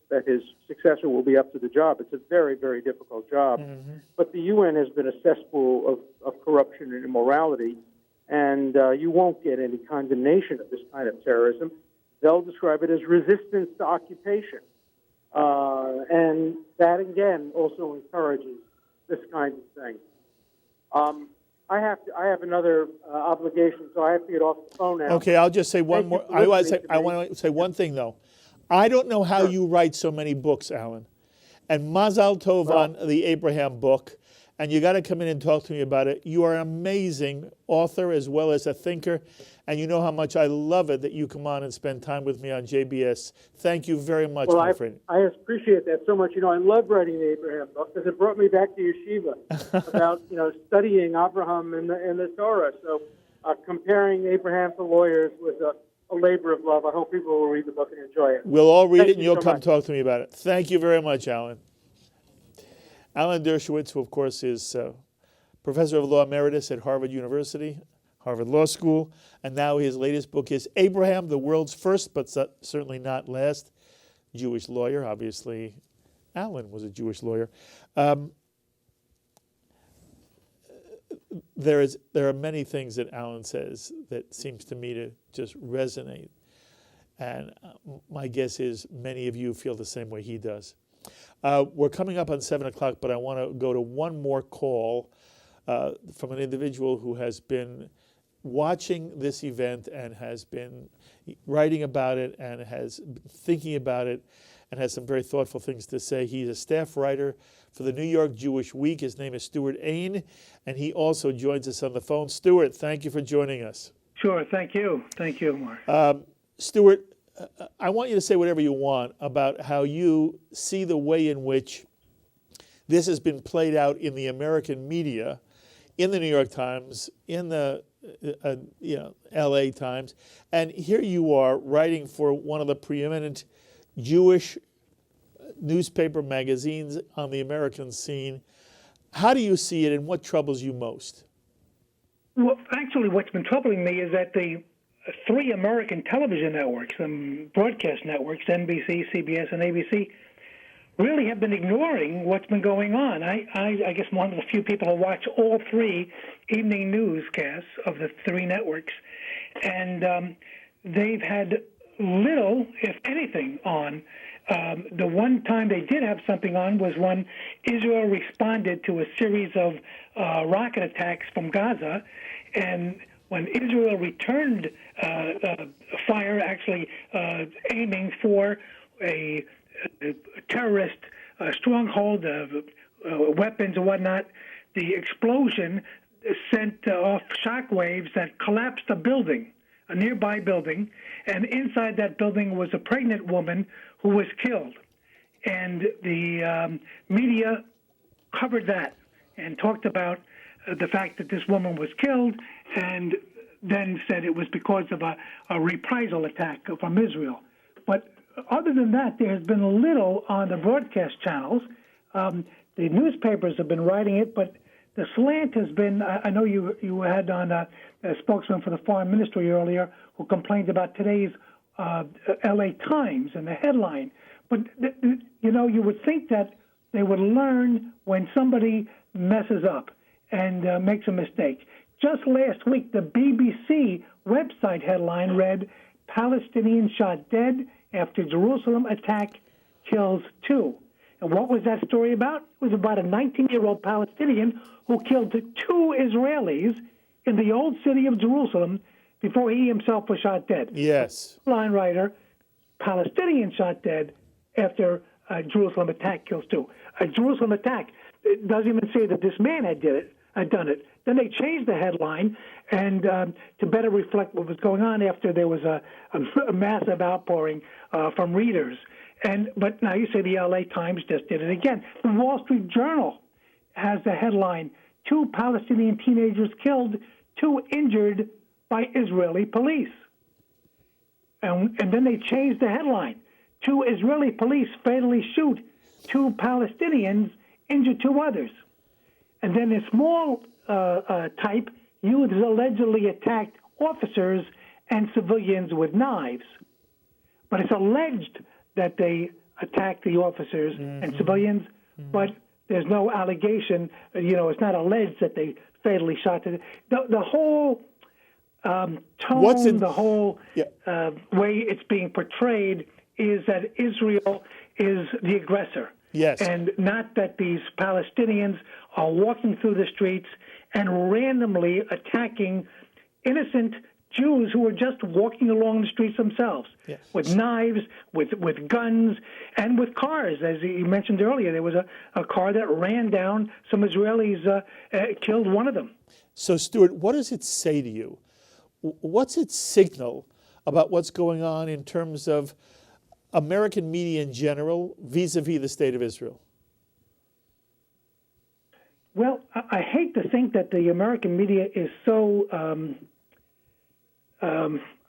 that his successor will be up to the job. It's a very, very difficult job. Mm-hmm. But the UN has been a cesspool of corruption and immorality, and you won't get any condemnation of this kind of terrorism. They'll describe it as resistance to occupation. And that, again, also encourages this kind of thing. I have another obligation, so I have to get off the phone now. Okay, I'll just say one more. I want to say one thing, though. I don't know how you write so many books, Alan. And Mazal Tov on the Abraham book. And you got to come in and talk to me about it. You are an amazing author as well as a thinker. And you know how much I love it that you come on and spend time with me on JBS. Thank you very much, my friend. I appreciate that so much. I love writing the Abraham book because it brought me back to yeshiva about, studying Abraham and the Torah. So comparing Abraham to lawyers was a labor of love. I hope people will read the book and enjoy it. We'll all read it and you'll come talk to me about it. Thank you very much, Alan. Alan Dershowitz, who of course is professor of law emeritus at Harvard University, Harvard Law School, and now his latest book is Abraham, the World's First, but certainly not last, Jewish lawyer. Obviously, Alan was a Jewish lawyer. There are many things that Alan says that seems to me to just resonate. And my guess is many of you feel the same way he does. We're coming up on 7 o'clock, but I want to go to one more call from an individual who has been watching this event and has been writing about it and has been thinking about it and has some very thoughtful things to say. He's a staff writer for the New York Jewish Week. His name is Stuart Winer, and he also joins us on the phone. Stuart, thank you for joining us. Sure, thank you. Thank you, Mark. Stuart, I want you to say whatever you want about how you see the way in which this has been played out in the American media, in the New York Times, in the L.A. Times, and here you are writing for one of the preeminent Jewish newspaper magazines on the American scene. How do you see it, and what troubles you most? Well, actually, what's been troubling me is that the three American television networks, broadcast networks, NBC, CBS, and ABC, really have been ignoring what's been going on. I guess I'm one of the few people who watch all three evening newscasts of the three networks, and they've had little, if anything, on. The one time they did have something on was when Israel responded to a series of rocket attacks from Gaza, and when Israel returned fire, actually aiming for a terrorist stronghold of weapons and whatnot, the explosion sent off shockwaves that collapsed a building, a nearby building, and inside that building was a pregnant woman who was killed. And the media covered that and talked about the fact that this woman was killed, and then said it was because of a reprisal attack from Israel. But other than that, there has been little on the broadcast channels. The newspapers have been writing it, but the slant has been, I know you had on a spokesman for the Foreign Ministry earlier who complained about today's L.A. Times and the headline. But, you would think that they would learn when somebody messes up and makes a mistake. Just last week, the BBC website headline read, Palestinian shot dead after Jerusalem attack kills 2. And what was that story about? It was about a 19-year-old Palestinian who killed 2 Israelis in the old city of Jerusalem before he himself was shot dead. Yes. Line writer, Palestinian shot dead after a Jerusalem attack kills 2. A Jerusalem attack. It doesn't even say that this man had done it. Then they changed the headline and to better reflect what was going on after there was a massive outpouring from readers. But now you say the L.A. Times just did it again. The Wall Street Journal has the headline, 2 Palestinian teenagers killed, 2 injured by Israeli police. And then they changed the headline, 2 Israeli police fatally shoot 2 Palestinians, injure 2 others. And then in small type, youths allegedly attacked officers and civilians with knives. But it's alleged that they attacked the officers and civilians, but there's no allegation. It's not alleged that they fatally shot. The whole tone, the whole way it's being portrayed is that Israel is the aggressor. Yes. And not that these Palestinians are walking through the streets and randomly attacking innocent Jews who are just walking along the streets themselves, with knives, with guns, and with cars. As you mentioned earlier, there was a car that ran down some Israelis, killed one of them. So, Stuart, what does it say to you? What's its signal about what's going on in terms of American media in general vis-a-vis the state of Israel? Well, I hate to think that the American media is so...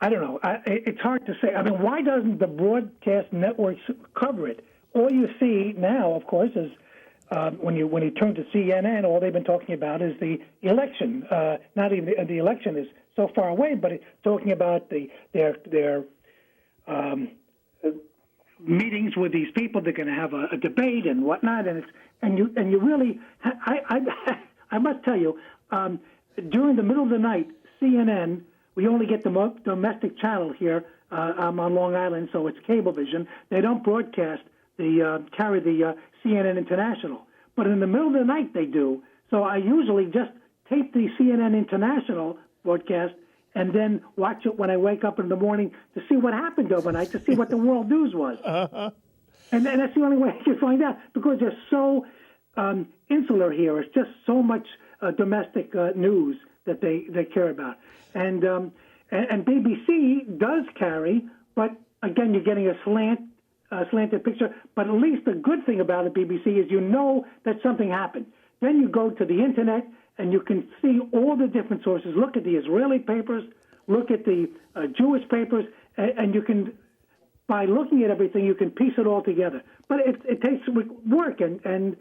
I don't know. It's hard to say. I mean, why doesn't the broadcast networks cover it? All you see now, of course, is when you turn to CNN, all they've been talking about is the election. Not even the election is so far away, but it's talking about their meetings with these people. They're going to have a debate and whatnot, and you really, I must tell you, during the middle of the night, CNN. We only get the domestic channel here. I'm on Long Island, so it's Cablevision. They don't broadcast carry the CNN International. But in the middle of the night, they do. So I usually just tape the CNN International broadcast and then watch it when I wake up in the morning to see what happened overnight, to see what the world news was. And that's the only way I can find out, because they're so insular here. It's just so much domestic news that they care about. And BBC does carry, but again, you're getting a slanted picture. But at least the good thing about the BBC is you know that something happened. Then you go to the internet and you can see all the different sources. Look at the Israeli papers, look at the Jewish papers, and you can, by looking at everything, you can piece it all together. But it takes work. And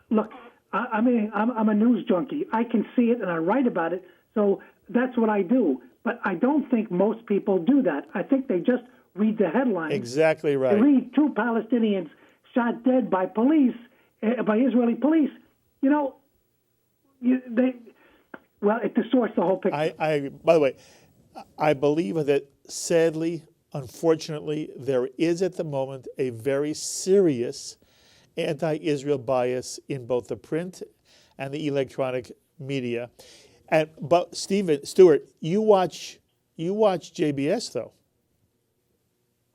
look, I mean, I'm a news junkie. I can see it and I write about it. So that's what I do. But I don't think most people do that. I think they just read the headlines. Exactly right. They read 2 Palestinians shot dead by police, by Israeli police. You know, it distorts the whole picture. I agree. By the way, I believe that sadly, unfortunately, there is at the moment a very serious anti-Israel bias in both the print and the electronic media. But Stuart, you watch JBS though.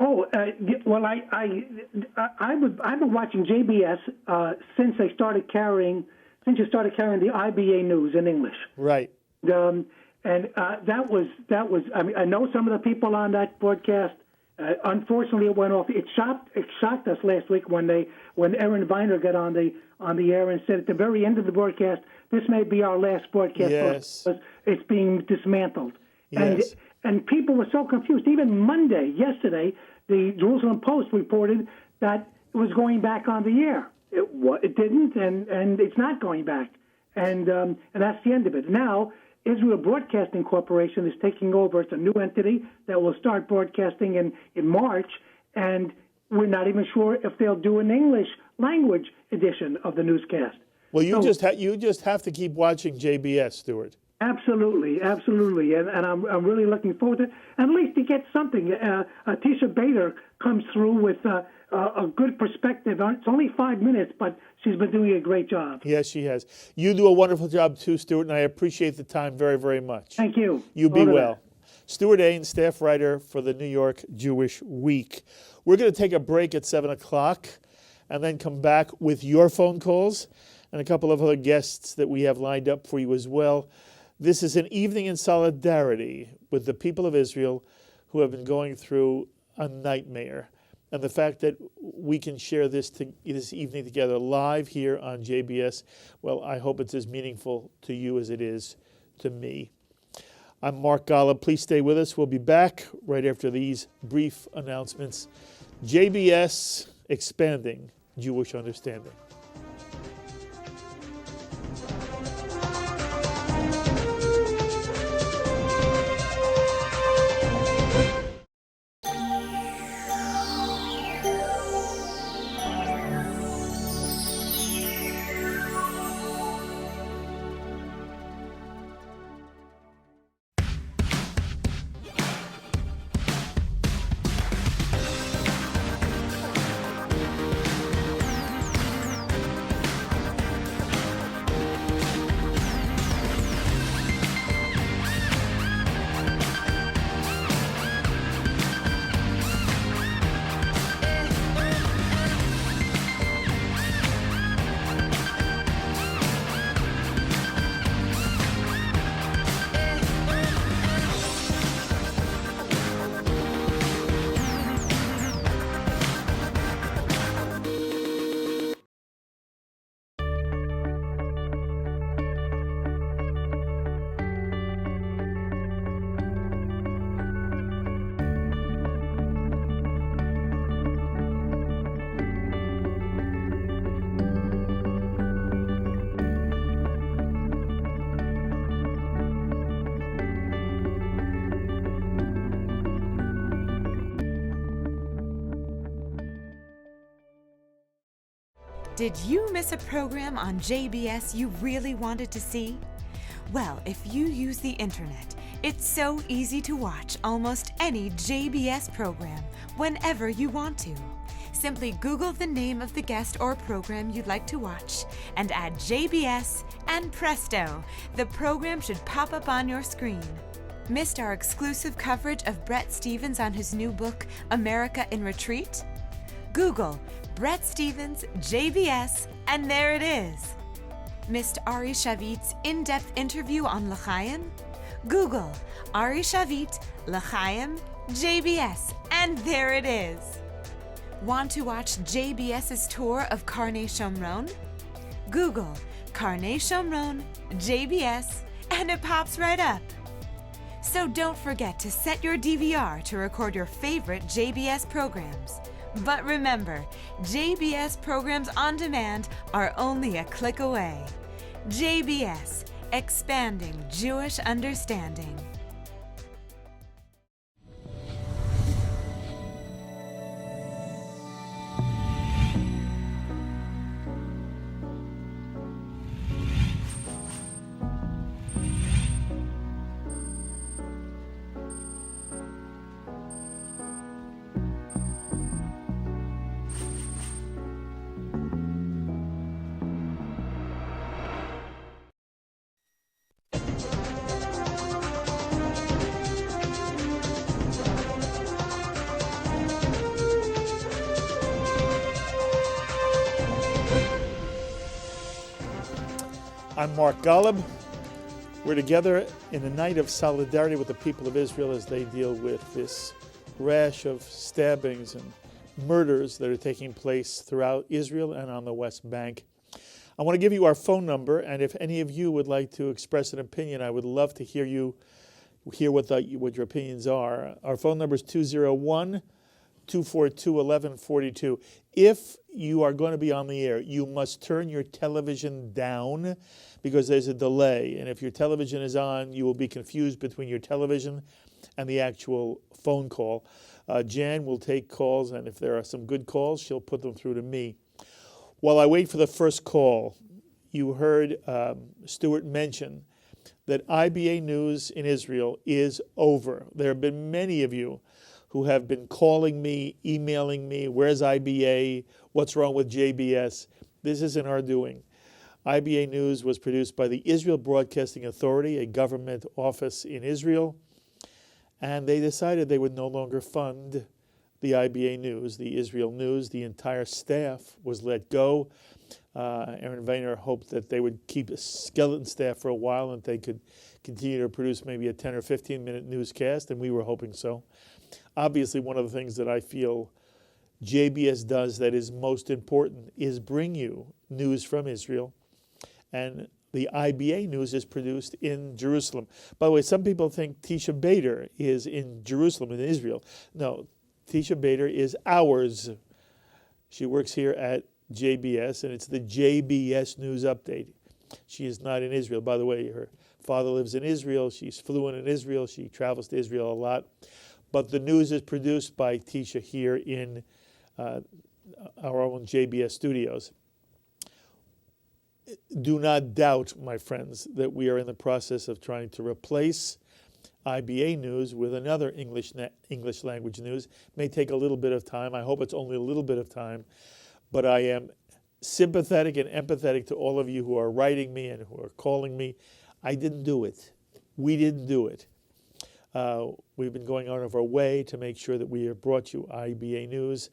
Oh well, I've been watching JBS since you started carrying the IBA news in English. Right. And that was. I mean, I know some of the people on that broadcast. Unfortunately, it went off. It shocked us last week when Aaron Viner got on the air and said at the very end of the broadcast, "This may be our last broadcast because it's being dismantled." Yes. And people were so confused. Even yesterday, the Jerusalem Post reported that it was going back on the air. It didn't, and it's not going back. And that's the end of it. Now, Israel Broadcasting Corporation is taking over. It's a new entity that will start broadcasting in March, and we're not even sure if they'll do an English language edition of the newscast. Well, you just have to keep watching JBS, Stuart. Absolutely, and I'm really looking forward to it. And at least to get something. Tisha Bader comes through with a good perspective. It's only 5 minutes, but she's been doing a great job. Yes, she has. You do a wonderful job too, Stuart, and I appreciate the time very, very much. Thank you. You be well. Stuart Ain, staff writer for the New York Jewish Week. We're going to take a break at 7 o'clock and then come back with your phone calls and a couple of other guests that we have lined up for you as well. This is an evening in solidarity with the people of Israel who have been going through a nightmare. And the fact that we can share this evening together live here on JBS, well, I hope it's as meaningful to you as it is to me. I'm Mark Golub. Please stay with us. We'll be back right after these brief announcements. JBS expanding Jewish understanding. Did you miss a program on JBS you really wanted to see? Well, if you use the internet, it's so easy to watch almost any JBS program whenever you want to. Simply Google the name of the guest or program you'd like to watch and add JBS, and presto, the program should pop up on your screen. Missed our exclusive coverage of Bret Stephens on his new book, America in Retreat? Google Bret Stephens, JBS, and there it is. Missed Ari Shavit's in-depth interview on L'chaim? Google Ari Shavit, L'chaim, JBS, and there it is. Want to watch JBS's tour of Karnei Shomron? Google Karnei Shomron, JBS, and it pops right up. So don't forget to set your DVR to record your favorite JBS programs. But remember, JBS programs on demand are only a click away. JBS, expanding Jewish understanding. I'm Mark Golub. We're together in a night of solidarity with the people of Israel as they deal with this rash of stabbings and murders that are taking place throughout Israel and on the West Bank. I want to give you our phone number, and if any of you would like to express an opinion, I would love to hear what your opinions are. Our phone number is 201-242-1142. If you are going to be on the air, you must turn your television down because there's a delay. And if your television is on, you will be confused between your television and the actual phone call. Jan will take calls, and if there are some good calls, she'll put them through to me. While I wait for the first call, you heard Stuart mention that IBA news in Israel is over. There have been many of you who have been calling me, emailing me, where's IBA, what's wrong with JBS? This isn't our doing. IBA News was produced by the Israel Broadcasting Authority, a government office in Israel, and they decided they would no longer fund the IBA News, the Israel News. The entire staff was let go. Aaron Weiner hoped that they would keep a skeleton staff for a while and they could continue to produce maybe a 10 or 15-minute newscast, and we were hoping so. Obviously, one of the things that I feel JBS does that is most important is bring you news from Israel. And the IBA News is produced in Jerusalem. By the way, some people think Tisha Bader is in Jerusalem, in Israel. No, Tisha Bader is ours. She works here at JBS, and it's the JBS News Update. She is not in Israel. By the way, her father lives in Israel. She's fluent in Israel. She travels to Israel a lot. But the news is produced by Tisha here in our own JBS studios. Do not doubt, my friends, that we are in the process of trying to replace IBA News with another English language news. It may take a little bit of time. I hope it's only a little bit of time. But I am sympathetic and empathetic to all of you who are writing me and who are calling me. I didn't do it. We didn't do it. We've been going out of our way to make sure that we have brought you IBA News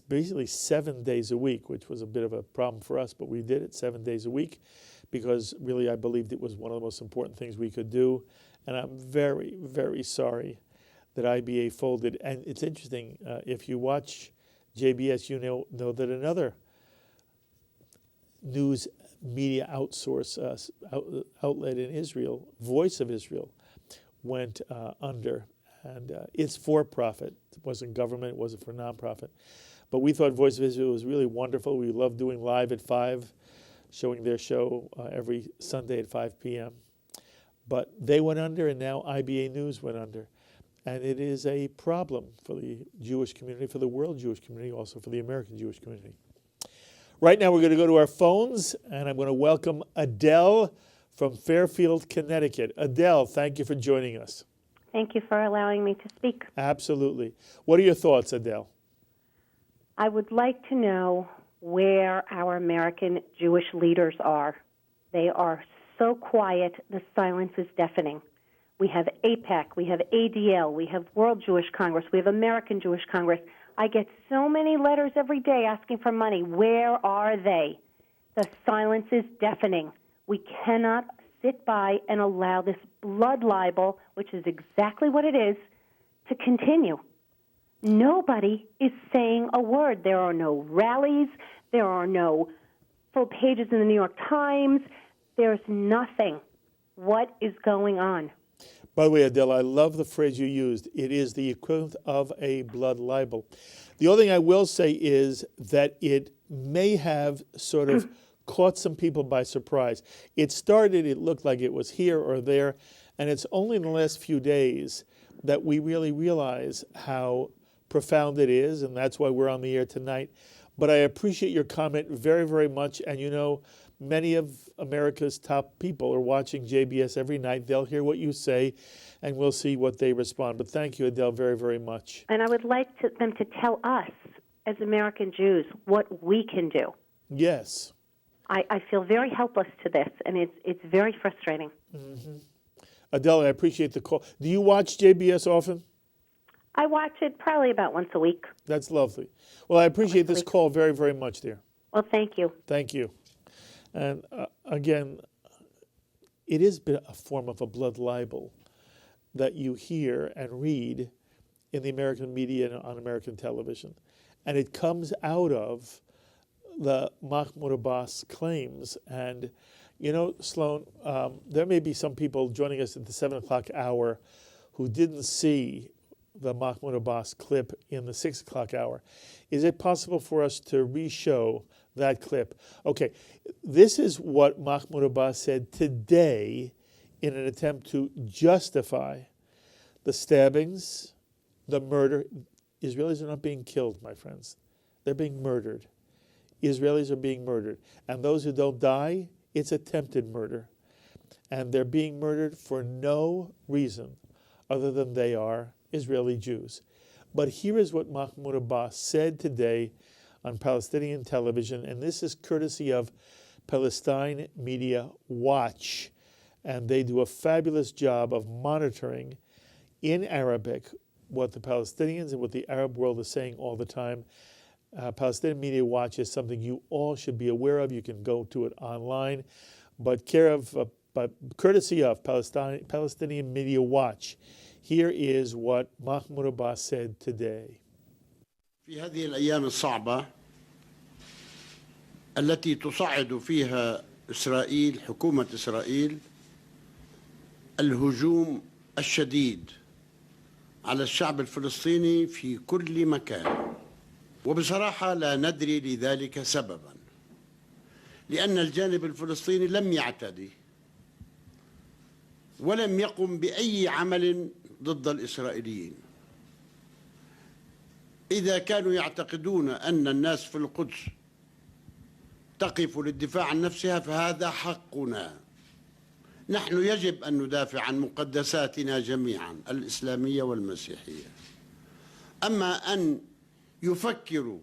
basically 7 days a week, which was a bit of a problem for us, but we did it 7 days a week because really I believed it was one of the most important things we could do. And I'm very, very sorry that IBA folded. And it's interesting, if you watch JBS, you know that another news media outlet in Israel, Voice of Israel, went under. And it's for profit. It wasn't government, it wasn't for nonprofit. But we thought Voice of Israel was really wonderful. We loved doing Live at 5, showing their show every Sunday at 5 p.m. But they went under, and now IBA News went under. And it is a problem for the Jewish community, for the world Jewish community, also for the American Jewish community. Right now, we're going to go to our phones, and I'm going to welcome Adele from Fairfield, Connecticut. Adele, thank you for joining us. Thank you for allowing me to speak. Absolutely. What are your thoughts, Adele? I would like to know where our American Jewish leaders are. They are so quiet, the silence is deafening. We have AIPAC, we have ADL, we have World Jewish Congress, we have American Jewish Congress. I get so many letters every day asking for money. Where are they? The silence is deafening. We cannot sit by and allow this blood libel, which is exactly what it is, to continue. Nobody is saying a word. There are no rallies. There are no full pages in the New York Times. There's nothing. What is going on? By the way, Adele, I love the phrase you used. It is the equivalent of a blood libel. The only thing I will say is that it may have sort of caught some people by surprise. It looked like it was here or there, and it's only in the last few days that we really realize how profound it is, and that's why we're on the air tonight. But I appreciate your comment very, very much, and you know, many of America's top people are watching JBS every night. They'll hear what you say, and we'll see what they respond. But thank you, Adele, very, very much. And I would like them to tell us, as American Jews, what we can do. Yes. I feel very helpless to this, and it's very frustrating. Mm-hmm. Adele, I appreciate the call. Do you watch JBS often? I watch it probably about once a week. That's lovely. Well, I appreciate this call very, very much, dear. Well, thank you. Thank you. And again, it is a form of a blood libel that you hear and read in the American media and on American television. And it comes out of the Mahmoud Abbas claims. And, you know, Sloan, there may be some people joining us at the 7 o'clock hour who didn't see the Mahmoud Abbas clip in the 6 o'clock hour. Is it possible for us to re-show that clip? Okay, this is what Mahmoud Abbas said today in an attempt to justify the stabbings, the murder. Israelis are not being killed, my friends. They're being murdered. Israelis are being murdered. And those who don't die, it's attempted murder. And they're being murdered for no reason other than they are Israeli Jews. But here is what Mahmoud Abbas said today on Palestinian television, and this is courtesy of Palestine Media Watch. And they do a fabulous job of monitoring in Arabic what the Palestinians and what the Arab world is saying all the time. Palestinian Media Watch is something you all should be aware of. You can go to it online. But courtesy of Palestinian Media Watch, here is what Mahmoud Abbas said today. في هذه الأيام الصعبة التي تصعد فيها إسرائيل حكومة إسرائيل الهجوم الشديد على الشعب الفلسطيني في كل مكان وبصراحة لا ندري لذلك سببا لأن الجانب الفلسطيني لم يعتدي ولم يقم بأي عمل ضد الإسرائيليين. إذا كانوا يعتقدون أن الناس في القدس تقف للدفاع عن نفسها فهذا حقنا. نحن يجب أن ندافع عن مقدساتنا جميعا الإسلامية والمسيحية. أما أن يفكروا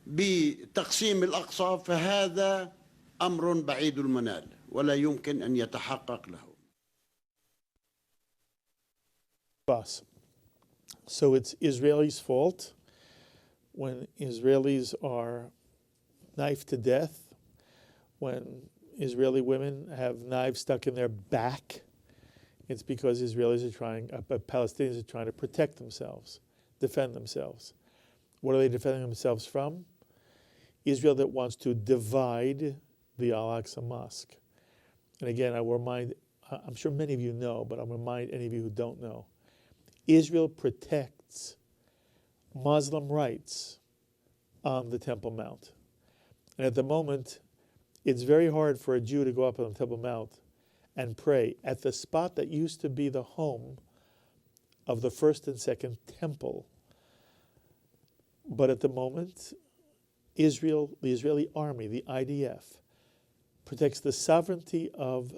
بتقسيم الأقصى فهذا أمر بعيد المنال ولا يمكن أن يتحقق له. So it's Israelis' fault when Israelis are knifed to death, when Israeli women have knives stuck in their back. It's because Palestinians are trying to protect themselves, defend themselves. What are they defending themselves from? Israel that wants to divide the Al-Aqsa Mosque. And again, I will remind, I'm sure many of you know, but I'll remind any of you who don't know, Israel protects Muslim rights on the Temple Mount. And at the moment, it's very hard for a Jew to go up on the Temple Mount and pray at the spot that used to be the home of the first and second temple. But at the moment, Israel, the Israeli army, the IDF, protects the sovereignty of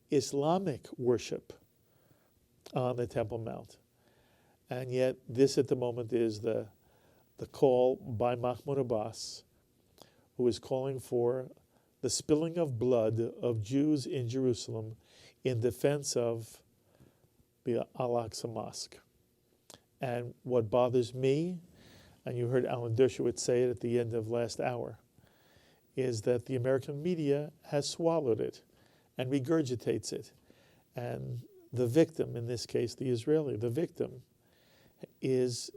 Islamic worship on the Temple Mount. And yet this at the moment is the call by Mahmoud Abbas, who is calling for the spilling of blood of Jews in Jerusalem in defense of the Al-Aqsa Mosque. And what bothers me, and you heard Alan Dershowitz say it at the end of last hour, is that the American media has swallowed it and regurgitates it. And the victim, in this case, the Israeli, the victim is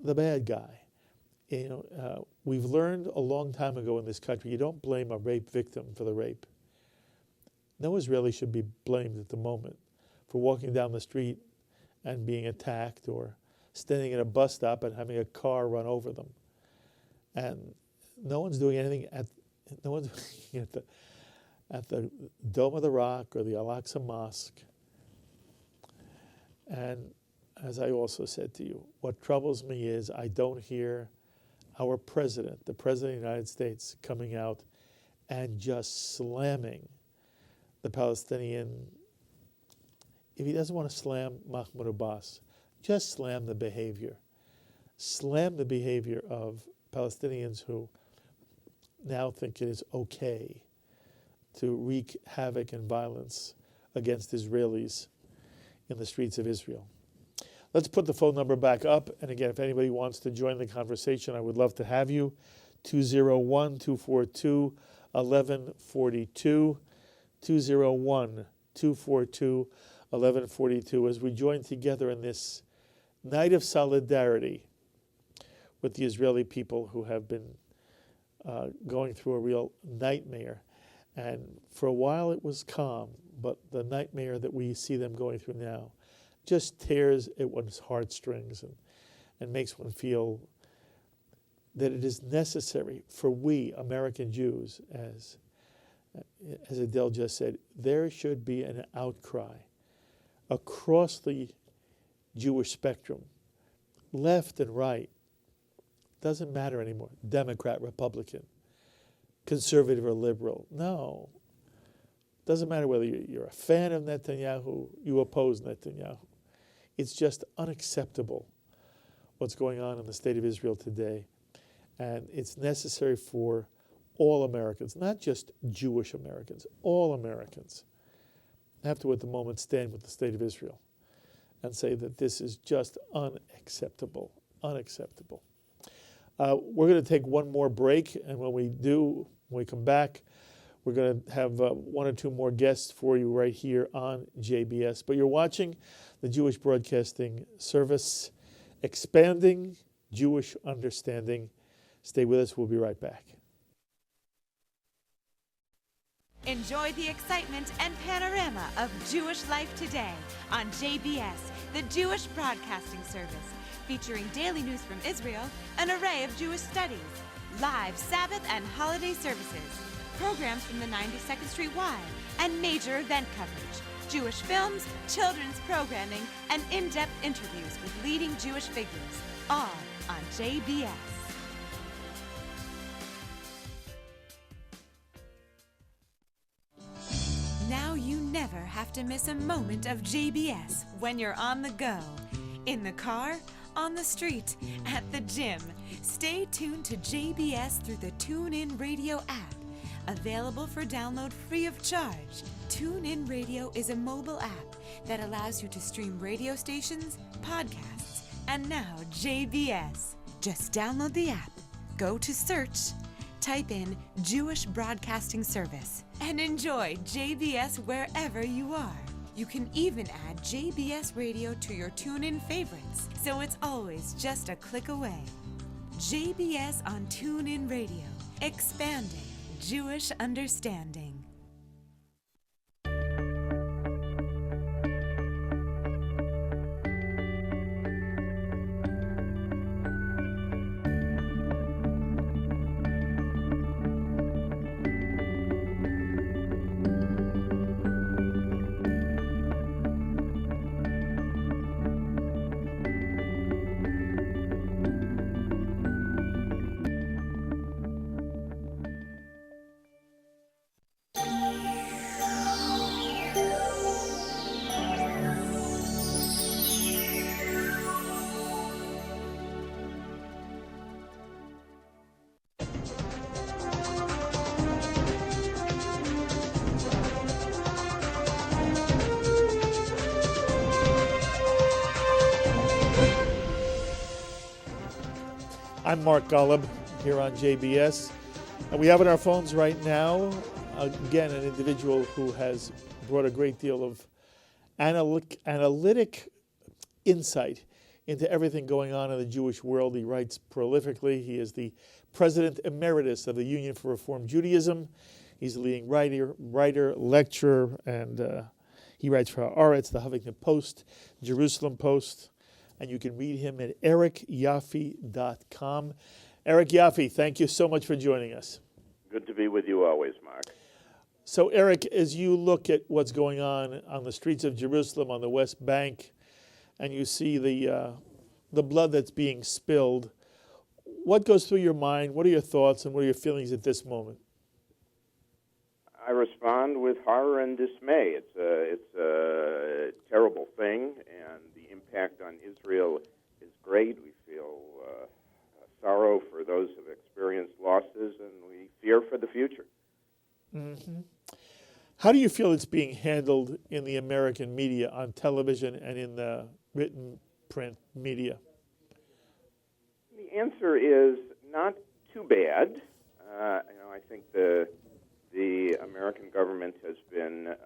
the bad guy. We've learned a long time ago in this country, you don't blame a rape victim for the rape. No Israeli should be blamed at the moment for walking down the street and being attacked, or standing at a bus stop and having a car run over them. And no one's doing anything at the Dome of the Rock or the Al-Aqsa Mosque. And as I also said to you, what troubles me is I don't hear our president, the president of the United States, coming out and just slamming the Palestinian. If he doesn't want to slam Mahmoud Abbas, just slam the behavior. Slam the behavior of Palestinians who now think it is okay to wreak havoc and violence against Israelis in the streets of Israel. Let's put the phone number back up. And again, if anybody wants to join the conversation, I would love to have you. 201-242-1142. 201-242-1142 as we join together in this night of solidarity with the Israeli people who have been going through a real nightmare. And for a while it was calm, but the nightmare that we see them going through now just tears at one's heartstrings and makes one feel that it is necessary for we, American Jews, as Adele just said, there should be an outcry across the Jewish spectrum, left and right. Doesn't matter anymore. Democrat, Republican, conservative or liberal. No. Doesn't matter whether you're a fan of Netanyahu, you oppose Netanyahu. It's just unacceptable what's going on in the state of Israel today. And it's necessary for all Americans, not just Jewish Americans, all Americans have to at the moment stand with the state of Israel and say that this is just unacceptable, unacceptable. We're going to take one more break, and when we come back, we're going to have one or two more guests for you right here on JBS. But you're watching the Jewish Broadcasting Service, expanding Jewish understanding. Stay with us. We'll be right back. Enjoy the excitement and panorama of Jewish life today on JBS, the Jewish Broadcasting Service, featuring daily news from Israel, an array of Jewish studies, live Sabbath and holiday services, programs from the 92nd Street Y, and major event coverage, Jewish films, children's programming, and in-depth interviews with leading Jewish figures, all on JBS. Now you never have to miss a moment of JBS when you're on the go. In the car, on the street, at the gym. Stay tuned to JBS through the TuneIn Radio app. Available for download free of charge. TuneIn Radio is a mobile app that allows you to stream radio stations, podcasts, and now JBS. Just download the app, go to search, type in Jewish Broadcasting Service, and enjoy JBS wherever you are. You can even add JBS Radio to your TuneIn favorites, so it's always just a click away. JBS on TuneIn Radio, expanding Jewish understanding. I'm Mark Golub here on JBS. And we have on our phones right now, again, an individual who has brought a great deal of analytic insight into everything going on in the Jewish world. He writes prolifically. He is the President Emeritus of the Union for Reform Judaism. He's a leading writer, lecturer, and he writes for Haaretz, the Huffington Post, Jerusalem Post, and you can read him at ericyoffie.com. Eric Yoffie, thank you so much for joining us. Good to be with you always, Mark. So, Eric, as you look at what's going on the streets of Jerusalem, on the West Bank, and you see the blood that's being spilled, what goes through your mind? What are your thoughts and what are your feelings at this moment? I respond with horror and dismay. It's a terrible thing, and the impact on Israel is great. We feel sorrow for those who have experienced losses, and we fear for the future. Mm-hmm. How do you feel it's being handled in the American media, on television and in the written print media? The answer is not too bad. I think the American government has been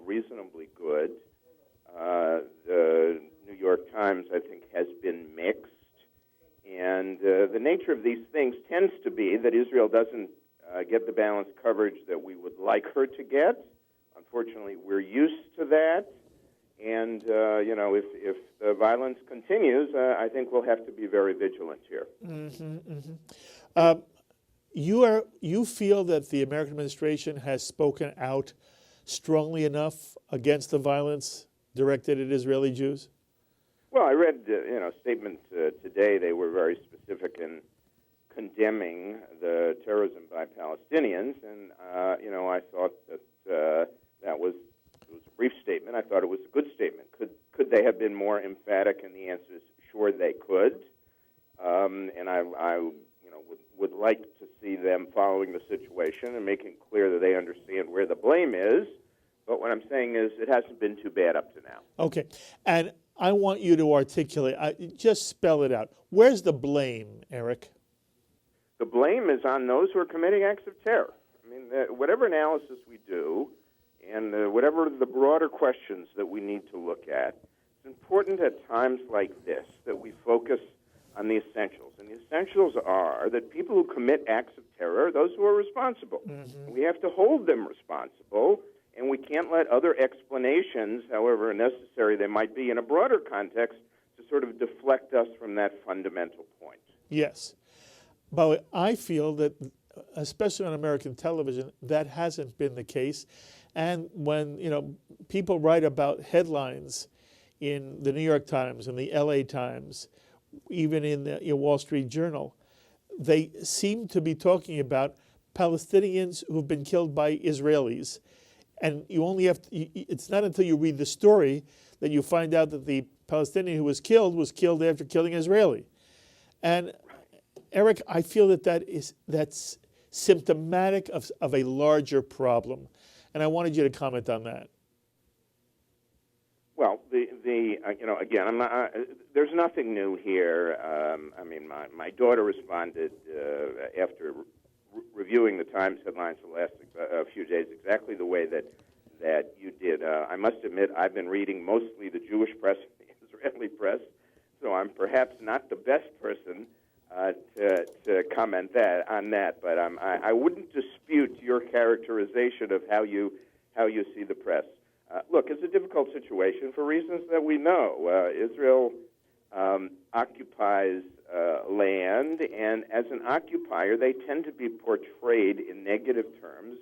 reasonably good. The New York Times, I think, has been mixed. And the nature of these things tends to be that Israel doesn't get the balanced coverage that we would like her to get. Unfortunately, we're used to that. And, if the violence continues, I think we'll have to be very vigilant here. Mm-hmm, mm-hmm. You feel that the American administration has spoken out strongly enough against the violence directed at Israeli Jews? Well, I read, a statement today. They were very specific in condemning the terrorism by Palestinians, and I thought that it was a brief statement. I thought it was a good statement. Could they have been more emphatic? And the answer is sure they could. And I would like to see them following the situation and making clear that they understand where the blame is. But what I'm saying is it hasn't been too bad up to now. Okay. And I want you to articulate, just spell it out. Where's the blame, Eric? The blame is on those who are committing acts of terror. I mean, whatever analysis we do and whatever the broader questions that we need to look at, it's important at times like this that we focus on the essentials. And the essentials are that people who commit acts of terror are those who are responsible. Mm-hmm. We have to hold them responsible, and we can't let other explanations, however necessary they might be in a broader context, to sort of deflect us from that fundamental point. Yes. But I feel that, especially on American television, that hasn't been the case. And when, people write about headlines in the New York Times and the LA Times, even in the Wall Street Journal, they seem to be talking about Palestinians who've been killed by Israelis. And you only have to, it's not until you read the story that you find out that the Palestinian who was killed after killing an Israeli. And Eric, I feel that's symptomatic of a larger problem. And I wanted you to comment on that. Well, again, I'm not, there's nothing new here. My daughter responded after reviewing the Times headlines the last few days exactly the way that you did. I must admit, I've been reading mostly the Jewish press and the Israeli press, so I'm perhaps not the best person to comment on that. But I wouldn't dispute your characterization of how you see the press. Look, it's a difficult situation for reasons that we know. Israel occupies land, and as an occupier, they tend to be portrayed in negative terms,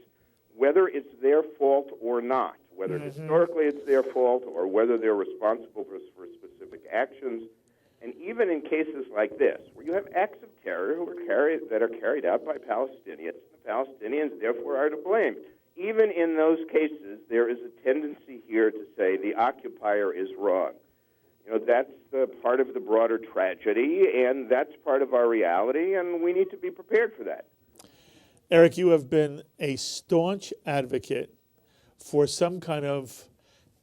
whether it's their fault or not, whether historically it's their fault or whether they're responsible for specific actions. And even in cases like this, where you have acts of terror that are carried out by Palestinians, the Palestinians therefore are to blame. Even in those cases, there is a tendency here to say the occupier is wrong. That's the part of the broader tragedy, and that's part of our reality, and we need to be prepared for that. Eric, you have been a staunch advocate for some kind of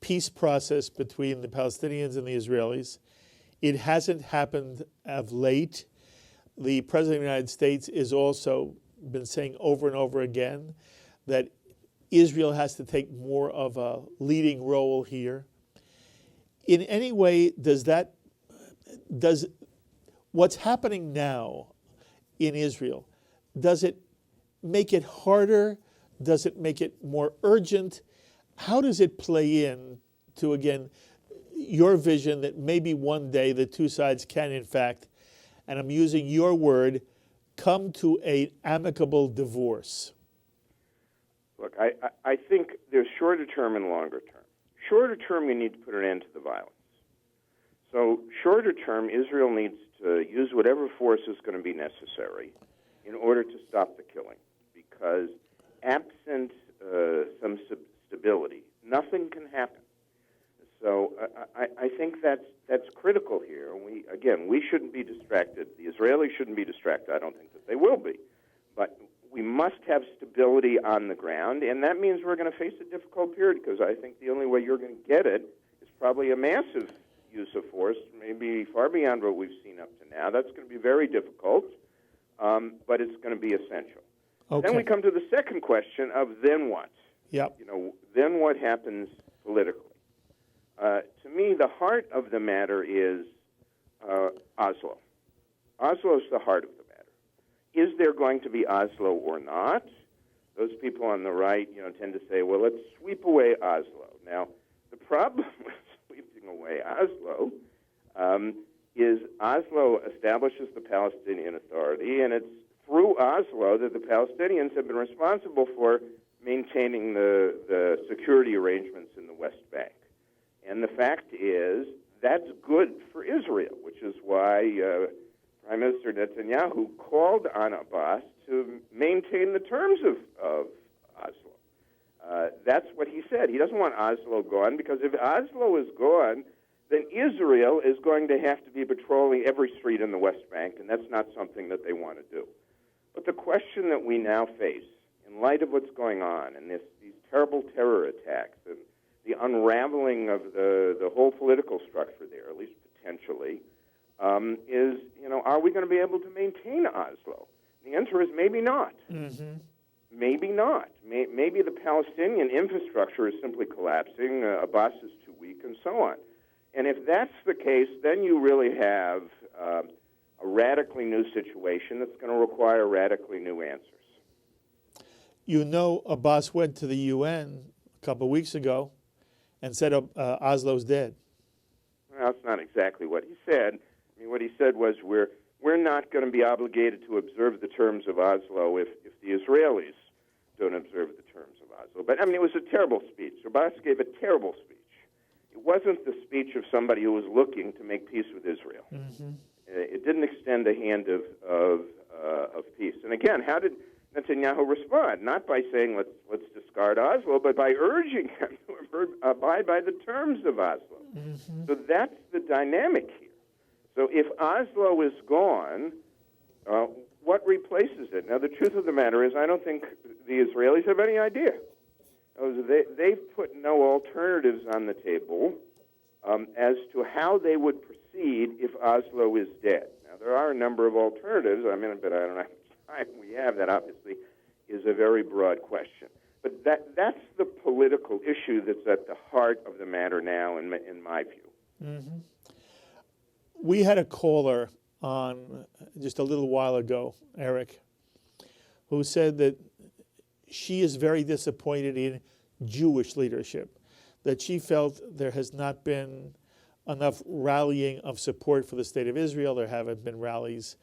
peace process between the Palestinians and the Israelis. It hasn't happened of late. the President of the United States is also been saying over and over again that Israel has to take more of a leading role here. In any way, does what's happening now in Israel, does it make it harder? Does it make it more urgent? How does it play in to, again, your vision that maybe one day the two sides can, in fact, and I'm using your word, come to an amicable divorce? Look, I think there's shorter term and longer term. Shorter term, we need to put an end to the violence. So shorter term, Israel needs to use whatever force is going to be necessary in order to stop the killing, because absent some stability, nothing can happen. So I think that's critical here. We shouldn't be distracted. The Israelis shouldn't be distracted. I don't think that they will be. But we must have stability on the ground, and that means we're going to face a difficult period, because I think the only way you're going to get it is probably a massive use of force, maybe far beyond what we've seen up to now. That's going to be very difficult, but it's going to be essential. Okay. Then we come to the second question of then what? Yep. Then what happens politically? To me, the heart of the matter is Oslo. Oslo is the heart of the matter. Is there going to be Oslo or not? Those people on the right, tend to say, well, let's sweep away Oslo. Now, the problem with sweeping away Oslo is Oslo establishes the Palestinian Authority, and it's through Oslo that the Palestinians have been responsible for maintaining the security arrangements in the West Bank. And the fact is, that's good for Israel, which is why Prime Minister Netanyahu called on Abbas to maintain the terms of Oslo. That's what he said. He doesn't want Oslo gone, because if Oslo is gone, then Israel is going to have to be patrolling every street in the West Bank, and that's not something that they want to do. But the question that we now face, in light of what's going on, and these terrible terror attacks, and the unraveling of the whole political structure there, at least potentially, is, are we going to be able to maintain Oslo? The answer is maybe not. Mm-hmm. Maybe not. Maybe the Palestinian infrastructure is simply collapsing, Abbas is too weak, and so on. And if that's the case, then you really have a radically new situation that's going to require radically new answers. Abbas went to the UN a couple of weeks ago and said Oslo's dead. Well, that's not exactly what he said. I mean, what he said was we're not going to be obligated to observe the terms of Oslo if the Israelis don't observe the terms of Oslo. But, it was a terrible speech. Abbas gave a terrible speech. It wasn't the speech of somebody who was looking to make peace with Israel. Mm-hmm. It didn't extend a hand of peace. And again, how did Netanyahu respond? Not by saying let's discard Oslo, but by urging him to abide by the terms of Oslo. Mm-hmm. So that's the dynamic here. So if Oslo is gone, what replaces it? Now, the truth of the matter is I don't think the Israelis have any idea. They've put no alternatives on the table as to how they would proceed if Oslo is dead. Now, there are a number of alternatives, but I don't know how much time we have. That obviously is a very broad question. But that's the political issue that's at the heart of the matter now, in my view. Mm-hmm. We had a caller on just a little while ago, Eric, who said that she is very disappointed in Jewish leadership, that she felt there has not been enough rallying of support for the State of Israel. There haven't been rallies,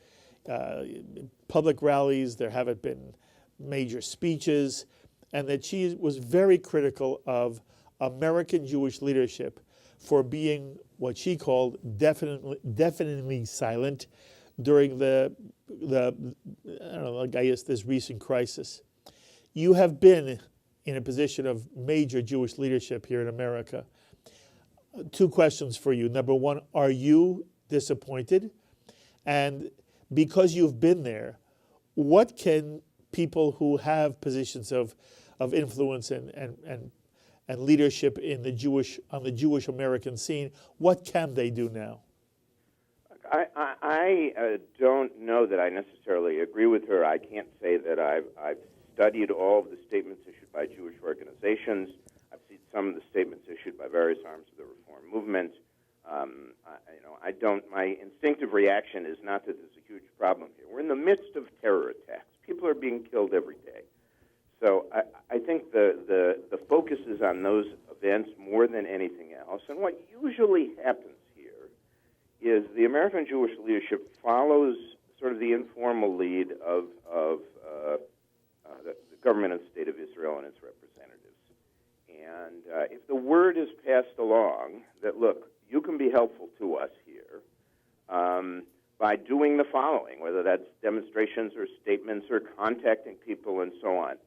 public rallies. There haven't been major speeches, and that she was very critical of American Jewish leadership for being what she called definitely silent during this recent crisis. You have been in a position of major Jewish leadership here in America. Two questions for you. Number one, are you disappointed? And because you've been there, what can people who have positions of influence and leadership on the Jewish American scene, what can they do now? I don't know that I necessarily agree with her. I can't say that I've studied all of the statements issued by Jewish organizations. I've seen some of the statements issued by various arms of the Reform movement. I don't. My instinctive reaction is not that there's a huge problem here. We're in the midst of terror attacks. People are being killed every day. So I think the focus is on those events more than anything else. And what usually happens here is the American Jewish leadership follows sort of the informal lead of the government of the State of Israel and its representatives. And if the word is passed along that, look, you can be helpful to us here by doing the following, whether that's demonstrations or statements or contacting people and so on.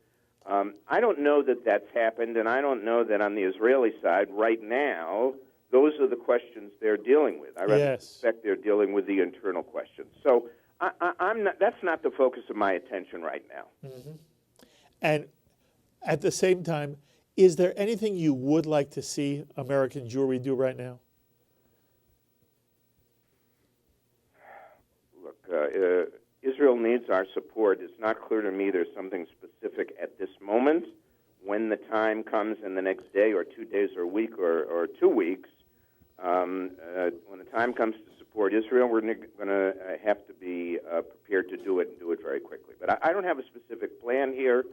I don't know that that's happened, and I don't know that on the Israeli side right now those are the questions they're dealing with. I rather suspect they're dealing with the internal questions. So I'm not, that's not the focus of my attention right now. Mm-hmm. And at the same time, is there anything you would like to see American Jewry do right now? Look, Israel needs our support. It's not clear to me there's something specific at this moment. When the time comes in the next day or 2 days or a week or 2 weeks, when the time comes to support Israel, we're going to have to be prepared to do it and do it very quickly. But I don't have a specific plan here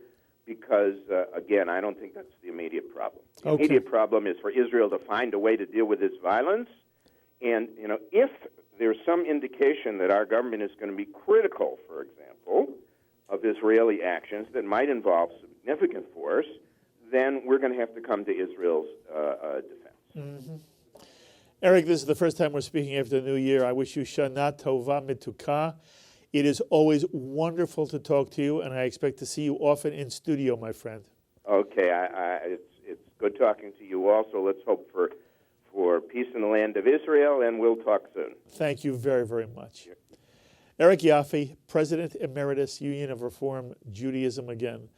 because, again, I don't think that's the immediate problem. The immediate problem is for Israel to find a way to deal with this violence. And, if there's some indication that our government is going to be critical, for example, of Israeli actions that might involve significant force, then we're going to have to come to Israel's defense. Mm-hmm. Eric, this is the first time we're speaking after the new year. I wish you Shana Tova Mituka. It is always wonderful to talk to you, and I expect to see you often in studio, my friend. Okay, it's good talking to you also. Let's hope for peace in the land of Israel, and we'll talk soon. Thank you very, very much. Eric Yoffie, President Emeritus, Union of Reform Judaism again,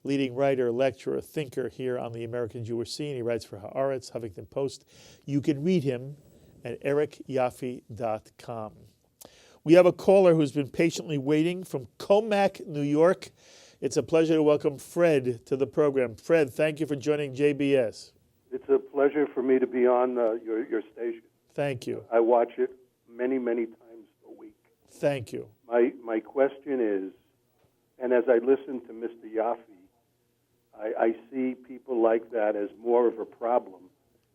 leading writer, lecturer, thinker here on the American Jewish scene. He writes for Haaretz, Huffington Post. You can read him at ericyoffie.com. We have a caller who's been patiently waiting from Comac, New York. It's a pleasure to welcome Fred to the program. Fred, thank you for joining JBS. It's a pleasure for me to be on your station. Thank you. I watch it many, many times a week. Thank you. My question is, and as I listen to Mr. Yoffie, I see people like that as more of a problem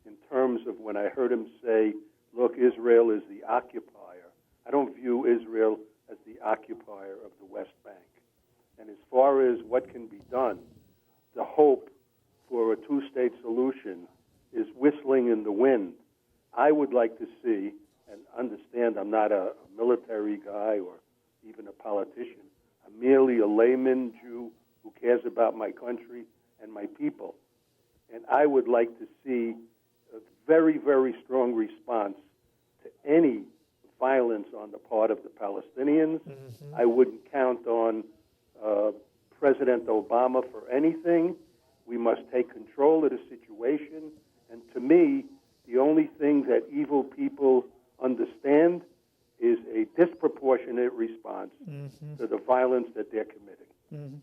in terms of when I heard him say, look, Israel is the occupier. I don't view Israel as the occupier of the West Bank. And as far as what can be done, the hope for a two-state solution is whistling in the wind. I would like to see, and understand I'm not a military guy or even a politician, I'm merely a layman Jew who cares about my country and my people. And I would like to see a very, very strong response to any violence on the part of the Palestinians. Mm-hmm. I wouldn't count on President Obama for anything. We must take control of the situation. And to me, the only thing that evil people understand is a disproportionate response to the violence that they're committing. Mm-hmm.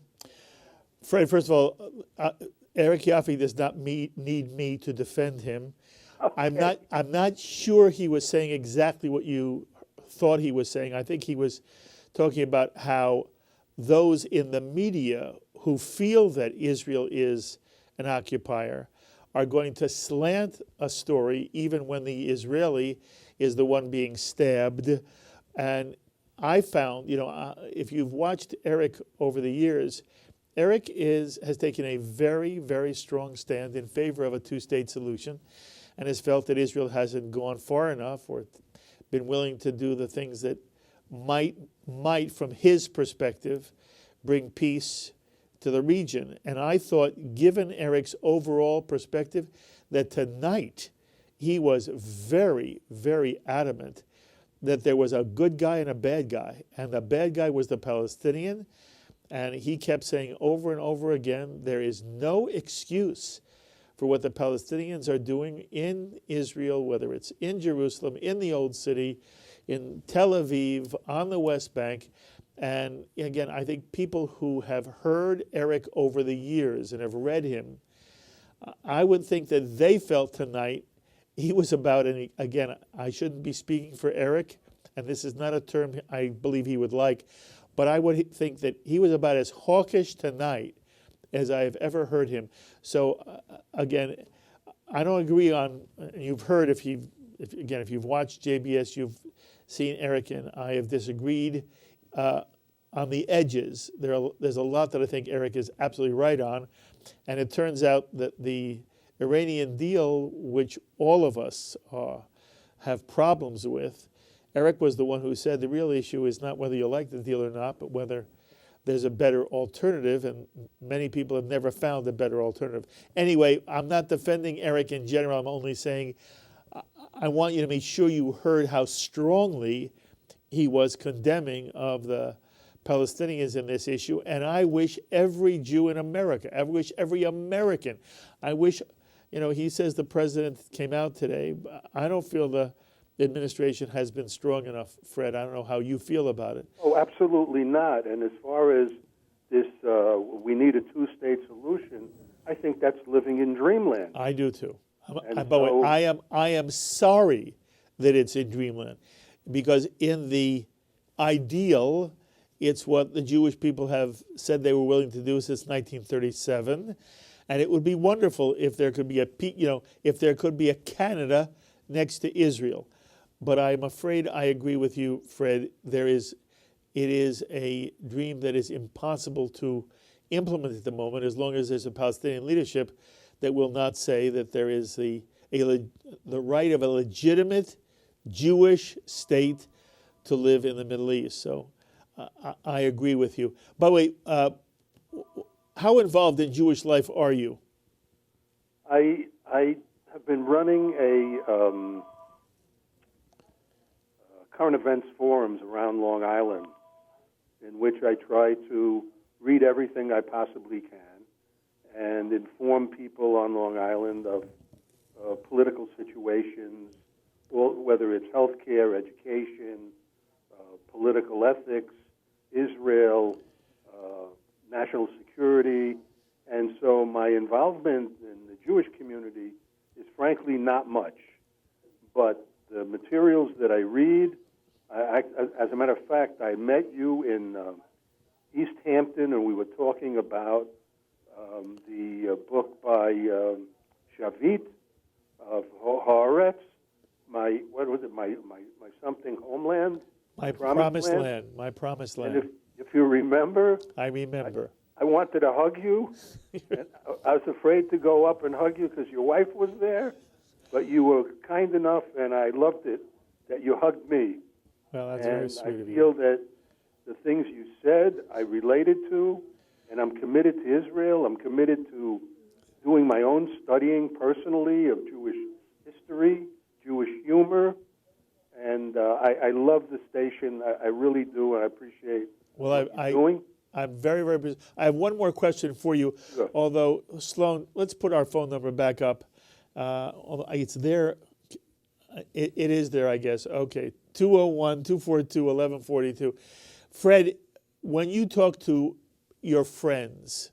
Fred, first of all, Eric Yoffie does not need me to defend him. Okay. I'm not sure he was saying exactly what you thought he was saying. I think he was talking about how those in the media who feel that Israel is an occupier are going to slant a story even when the Israeli is the one being stabbed. And I found, if you've watched Eric over the years, Eric has taken a very, very strong stand in favor of a two-state solution and has felt that Israel hasn't gone far enough or been willing to do the things that might, from his perspective, bring peace to the region. And I thought, given Eric's overall perspective, that tonight he was very, very adamant that there was a good guy and a bad guy. And the bad guy was the Palestinian. And he kept saying over and over again, there is no excuse for what the Palestinians are doing in Israel, whether it's in Jerusalem, in the Old City, in Tel Aviv, on the West Bank. And again, I think people who have heard Eric over the years and have read him, I would think that they felt tonight he was about, and again, I shouldn't be speaking for Eric, and this is not a term I believe he would like, but I would think that he was about as hawkish tonight as I have ever heard him. So again, I don't agree on, you've heard, if you've watched JBS, you've seen Eric and I have disagreed on the edges. There's a lot that I think Eric is absolutely right on, and it turns out that the Iranian deal, which all of us have problems with, Eric was the one who said the real issue is not whether you like the deal or not, but whether there's a better alternative, and many people have never found a better alternative. Anyway, I'm not defending Eric in general. I'm only saying I want you to make sure you heard how strongly he was condemning of the Palestinians in this issue, and I wish every Jew in America, I wish every American, I wish, he says the president came out today. I don't feel the administration has been strong enough, Fred. I don't know how you feel about it. Oh, absolutely not. And as far as this, we need a two-state solution, I think that's living in dreamland. I do too. By the way, I am sorry that it's in dreamland, because in the ideal, it's what the Jewish people have said they were willing to do since 1937, and it would be wonderful if there could be a Canada next to Israel. But I'm afraid I agree with you, Fred. It is a dream that is impossible to implement at the moment, as long as there's a Palestinian leadership that will not say that there is the right of a legitimate Jewish state to live in the Middle East. So I agree with you. By the way, how involved in Jewish life are you? I have been running a current events forums around Long Island, in which I try to read everything I possibly can and inform people on Long Island of political situations, whether it's healthcare, education, political ethics, Israel, national security. And so my involvement in the Jewish community is frankly not much. But the materials that I read, as a matter of fact, I met you in East Hampton, and we were talking about the book by Shavit of Haaretz, my something homeland? My promised land. My promised land. And if you remember, I remember. I wanted to hug you. And I was afraid to go up and hug you because your wife was there, but you were kind enough, and I loved it that you hugged me. Well, that's very sweet of you. I feel that the things you said I related to, and I'm committed to Israel. I'm committed to doing my own studying personally of Jewish history, Jewish humor, and I love the station. I really do, and I appreciate what you're doing. I'm very, very busy. I have one more question for you. Sure. Although, Sloan, let's put our phone number back up. It's there. It is there, I guess. Okay, 201-242-1142. Fred, when you talk to your friends,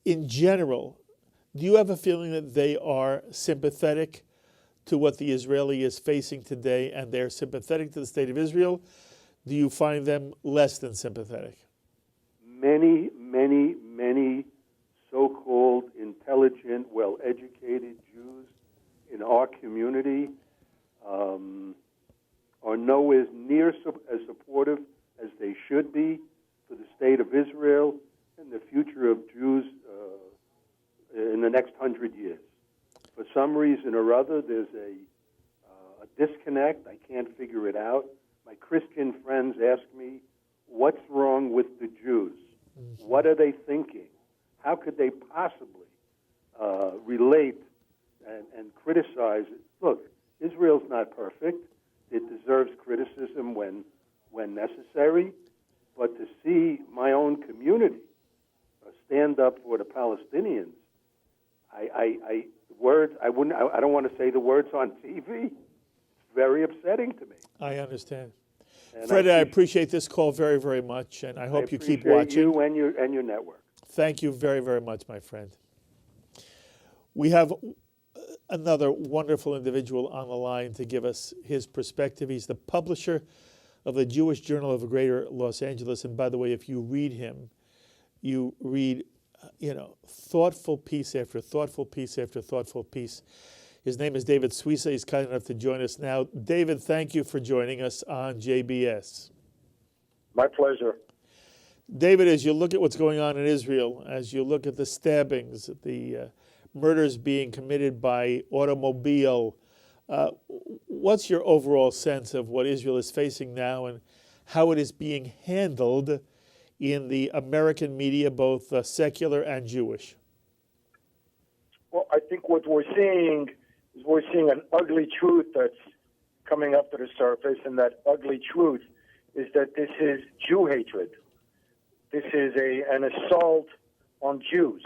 in general, do you have a feeling that they are sympathetic to what the Israeli is facing today, and they're sympathetic to the state of Israel? Do you find them less than sympathetic? Many, many, many so-called intelligent, well-educated Jews in our community are nowhere near as supportive as they should be for the state of Israel and the future of Jews in the next 100 years. For some reason or other, there's a disconnect. I can't figure it out. My Christian friends ask me, what's wrong with the Jews? What are they thinking? How could they possibly relate and criticize it? Look, Israel's not perfect. It deserves criticism when necessary. But to see my own community stand up for the Palestinians, words. I don't want to say the words on TV. It's very upsetting to me. I understand. And Fred, I appreciate this call very, very much, and I hope you keep appreciate watching. You and your network. Thank you very, very much, my friend. We have another wonderful individual on the line to give us his perspective. He's the publisher of the Jewish Journal of Greater Los Angeles. And by the way, if you read him, you read, thoughtful piece after thoughtful piece after thoughtful piece. His name is David Suissa. He's kind enough to join us now. David, thank you for joining us on JBS. My pleasure. David, as you look at what's going on in Israel, as you look at the stabbings, the murders being committed by automobile, what's your overall sense of what Israel is facing now and how it is being handled in the American media, both secular and Jewish? Well, I think what we're seeing is an ugly truth that's coming up to the surface, and that ugly truth is that this is Jew hatred. This is an assault on Jews,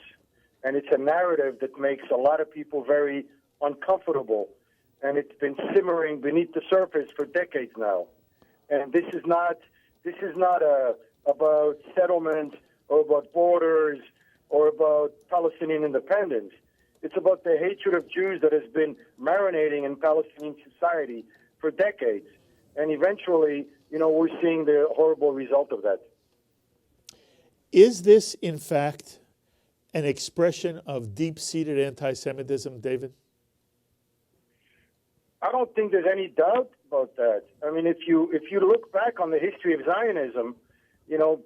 and it's a narrative that makes a lot of people very uncomfortable, and it's been simmering beneath the surface for decades now. And this is not about settlement or about borders or about Palestinian independence. It's about the hatred of Jews that has been marinating in Palestinian society for decades. And eventually, we're seeing the horrible result of that. Is this, in fact, an expression of deep-seated anti-Semitism, David? I don't think there's any doubt about that. I mean, if you look back on the history of Zionism,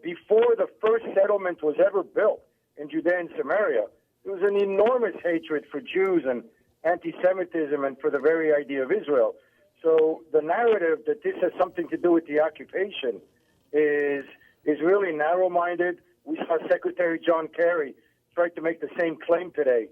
before the first settlement was ever built in Judea and Samaria, there was an enormous hatred for Jews and anti-Semitism and for the very idea of Israel. So the narrative that this has something to do with the occupation is really narrow-minded. We saw Secretary John Kerry try to make the same claim today,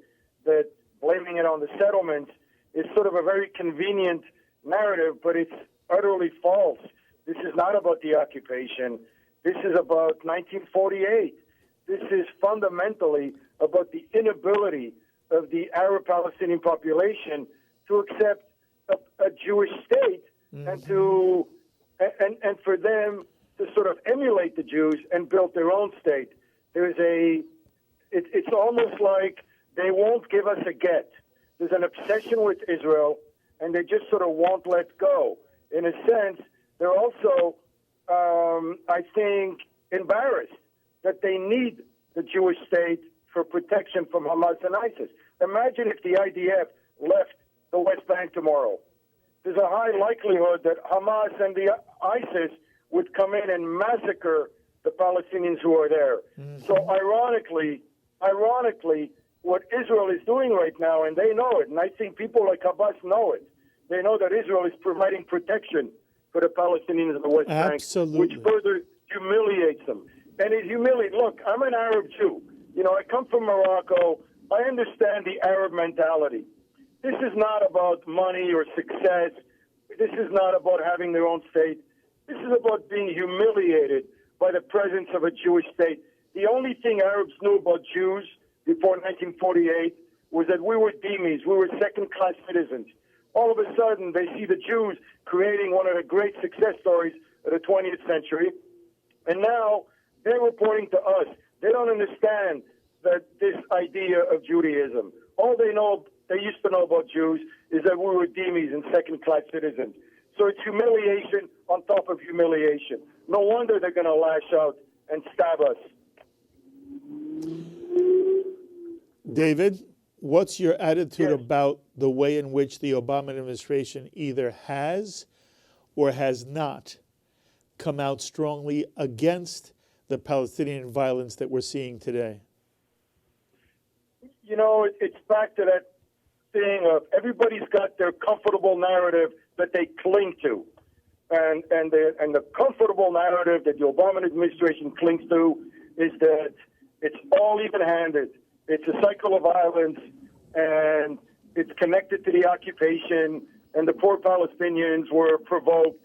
that blaming it on the settlements is sort of a very convenient narrative, but it's utterly false. This is not about the occupation. This is about 1948. This is fundamentally about the inability of the Arab Palestinian population to accept a Jewish state, and for them to sort of emulate the Jews and build their own state. It's almost like they won't give us a get. There's an obsession with Israel, and they just sort of won't let go. In a sense, they're also, I think, embarrassed that they need the Jewish state for protection from Hamas and ISIS. Imagine if the IDF left the West Bank tomorrow. There's a high likelihood that Hamas and the ISIS would come in and massacre the Palestinians who are there. So ironically, what Israel is doing right now, and they know it, and I think people like Abbas know it, they know that Israel is providing protection for the Palestinians in the West Bank, which further humiliates them. And it humiliates. Look, I'm an Arab Jew. I come from Morocco. I understand the Arab mentality. This is not about money or success. This is not about having their own state. This is about being humiliated by the presence of a Jewish state. The only thing Arabs knew about Jews before 1948 was that we were dhimmis, we were second-class citizens. All of a sudden, they see the Jews creating one of the great success stories of the 20th century, and now they're reporting to us. They don't understand that this idea of Judaism. All they used to know about Jews is that we were dhimmis and second-class citizens. So it's humiliation on top of humiliation. No wonder they're going to lash out and stab us. David, what's your attitude about the way in which the Obama administration either has or has not come out strongly against the Palestinian violence that we're seeing today? It's back to that thing of everybody's got their comfortable narrative that they cling to. And the comfortable narrative that the Obama administration clings to is that it's all even-handed. It's a cycle of violence, and it's connected to the occupation, and the poor Palestinians were provoked,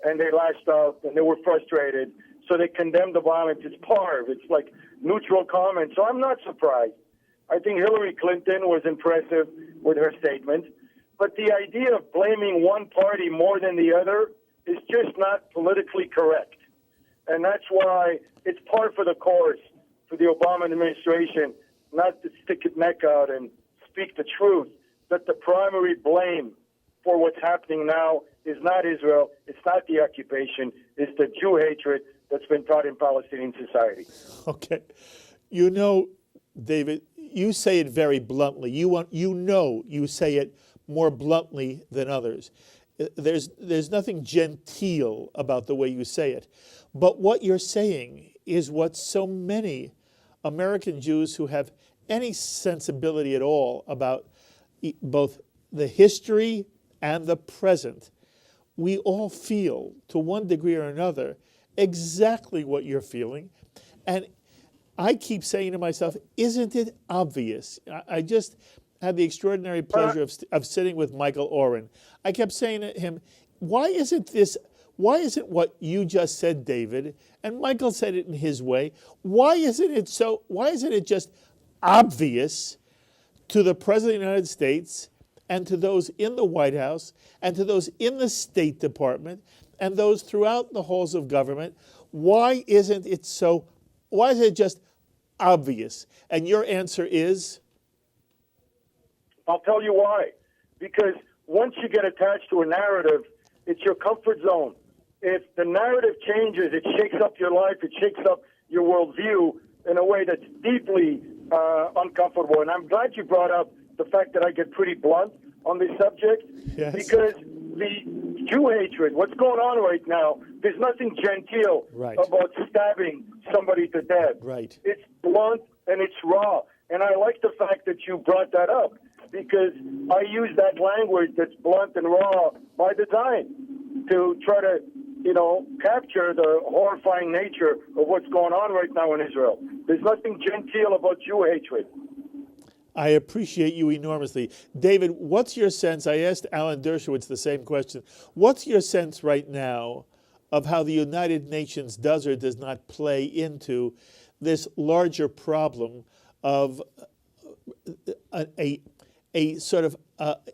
and they lashed out, and they were frustrated, so they condemned the violence. It's parv. It's like neutral comment. So I'm not surprised I think Hillary Clinton was impressive with her statement. But the idea of blaming one party more than the other is just not politically correct. And that's why it's par for the course for the Obama administration not to stick its neck out and speak the truth, that the primary blame for what's happening now is not Israel, it's not the occupation, it's the Jew hatred that's been taught in Palestinian society. Okay. You know, David, you say it very bluntly. You say it more bluntly than others. There's nothing genteel about the way you say it. But what you're saying is what so many American Jews who have any sensibility at all about both the history and the present, we all feel to one degree or another exactly what you're feeling. And I keep saying to myself, isn't it obvious? I just had the extraordinary pleasure of sitting with Michael Oren. I kept saying to him, why isn't what you just said, David, and Michael said it in his way, why isn't it just obvious to the President of the United States and to those in the White House and to those in the State Department and those throughout the halls of government, why isn't it just obvious? And your answer is? I'll tell you why. Because once you get attached to a narrative, it's your comfort zone. If the narrative changes, it shakes up your life, it shakes up your worldview in a way that's deeply uncomfortable. And I'm glad you brought up the fact that I get pretty blunt on this subject. Yes. Because the Jew hatred, what's going on right now, there's nothing genteel about stabbing somebody to death. Right. It's blunt and it's raw. And I like the fact that you brought that up, because I use that language that's blunt and raw by design to try to, capture the horrifying nature of what's going on right now in Israel. There's nothing genteel about Jew hatred. I appreciate you enormously. David, what's your sense? I asked Alan Dershowitz the same question. What's your sense right now of how the United Nations does or does not play into this larger problem of a sort of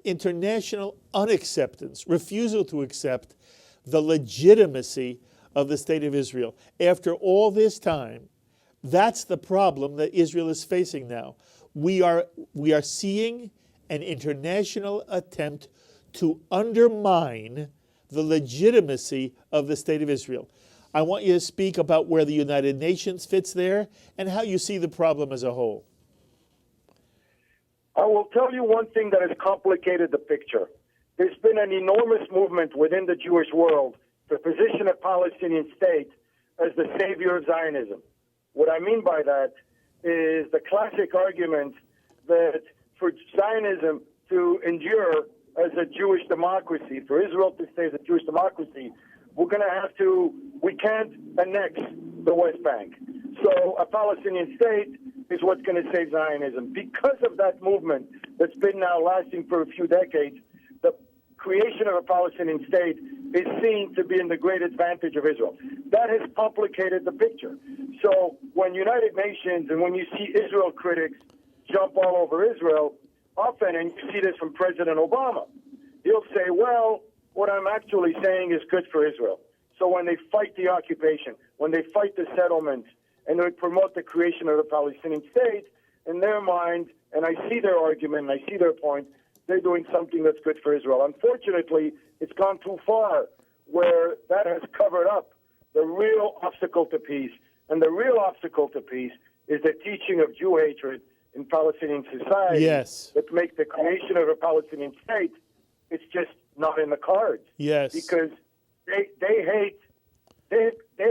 international unacceptance, refusal to accept the legitimacy of the State of Israel? After all this time, that's the problem that Israel is facing now. We are seeing an international attempt to undermine the legitimacy of the State of Israel. I want you to speak about where the United Nations fits there and how you see the problem as a whole. I will tell you one thing that has complicated the picture. There's been an enormous movement within the Jewish world to position a Palestinian state as the savior of Zionism. What I mean by that is the classic argument that for Zionism to endure as a Jewish democracy, for Israel to stay as a Jewish democracy, we can't annex the West Bank. So a Palestinian state is what's going to save Zionism. Because of that movement that's been now lasting for a few decades, the creation of a Palestinian state is seen to be in the great advantage of Israel. That has complicated the picture. So when United Nations and when you see Israel critics jump all over Israel, often, and you see this from President Obama, he'll say, well, what I'm actually saying is good for Israel. So when they fight the occupation, when they fight the settlement, and they promote the creation of the Palestinian state, in their mind, and I see their argument, and I see their point, they're doing something that's good for Israel. Unfortunately, it's gone too far, where that has covered up the real obstacle to peace. And the real obstacle to peace is the teaching of Jew hatred in Palestinian society. Yes. That make the creation of a Palestinian state, it's just not in the cards. Yes. Because they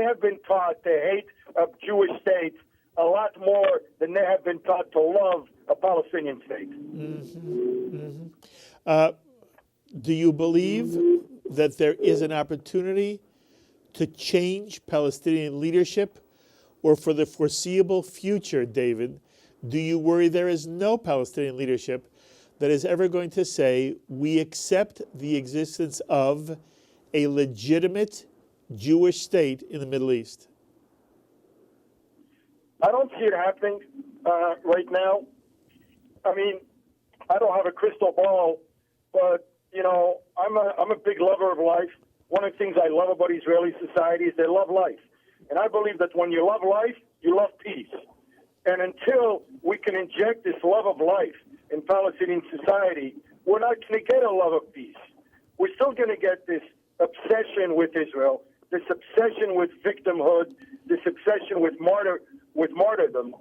have been taught to hate a Jewish state a lot more than they have been taught to love a Palestinian state. Mm-hmm. Mm-hmm. Do you believe that there is an opportunity to change Palestinian leadership? Or for the foreseeable future, David, do you worry there is no Palestinian leadership that is ever going to say, we accept the existence of a legitimate Jewish state in the Middle East? I don't see it happening right now. I mean, I don't have a crystal ball, but, you know, I'm a big lover of life. One of the things I love about Israeli society is they love life. And I believe that when you love life, you love peace. And until we can inject this love of life in Palestinian society, we're not going to get a love of peace. We're still going to get this obsession with Israel, this obsession with victimhood, this obsession with martyrdom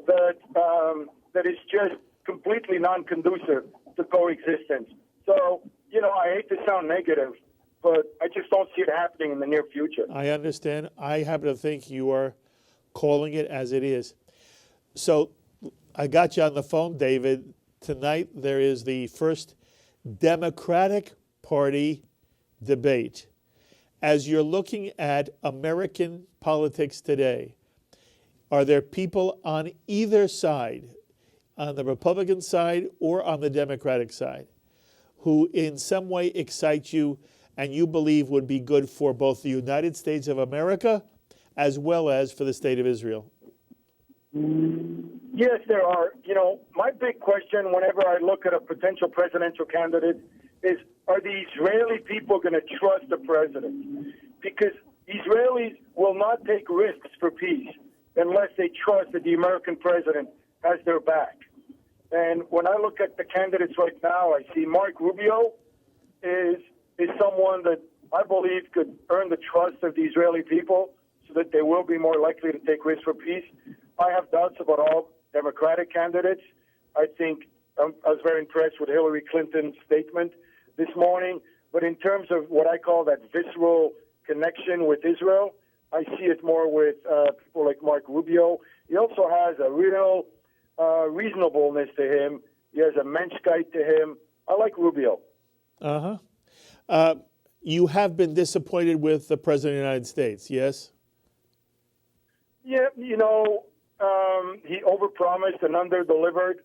that is just completely non-conducive to coexistence. So, you know, I hate to sound negative, but I just don't see it happening in the near future. I understand. I happen to think you are calling it as it is. So I got you on the phone, David. Tonight there is the first Democratic Party debate. As you're looking at American politics today, are there people on either side, on the Republican side or on the Democratic side, who in some way excite you and you believe would be good for both the United States of America as well as for the State of Israel? Yes, there are. You know, my big question whenever I look at a potential presidential candidate is, are the Israeli people going to trust the president? Because Israelis will not take risks for peace unless they trust that the American president has their back. And when I look at the candidates right now, I see Mark Rubio is someone that I believe could earn the trust of the Israeli people so that they will be more likely to take risks for peace. I have doubts about all Democratic candidates. I think I was very impressed with Hillary Clinton's statement this morning. But in terms of what I call that visceral connection with Israel, I see it more with people like Mark Rubio. He also has a real reasonableness to him. He has a menschkeit to him. I like Rubio. You have been disappointed with the President of the United States, yes? Yeah, you know, he overpromised and underdelivered.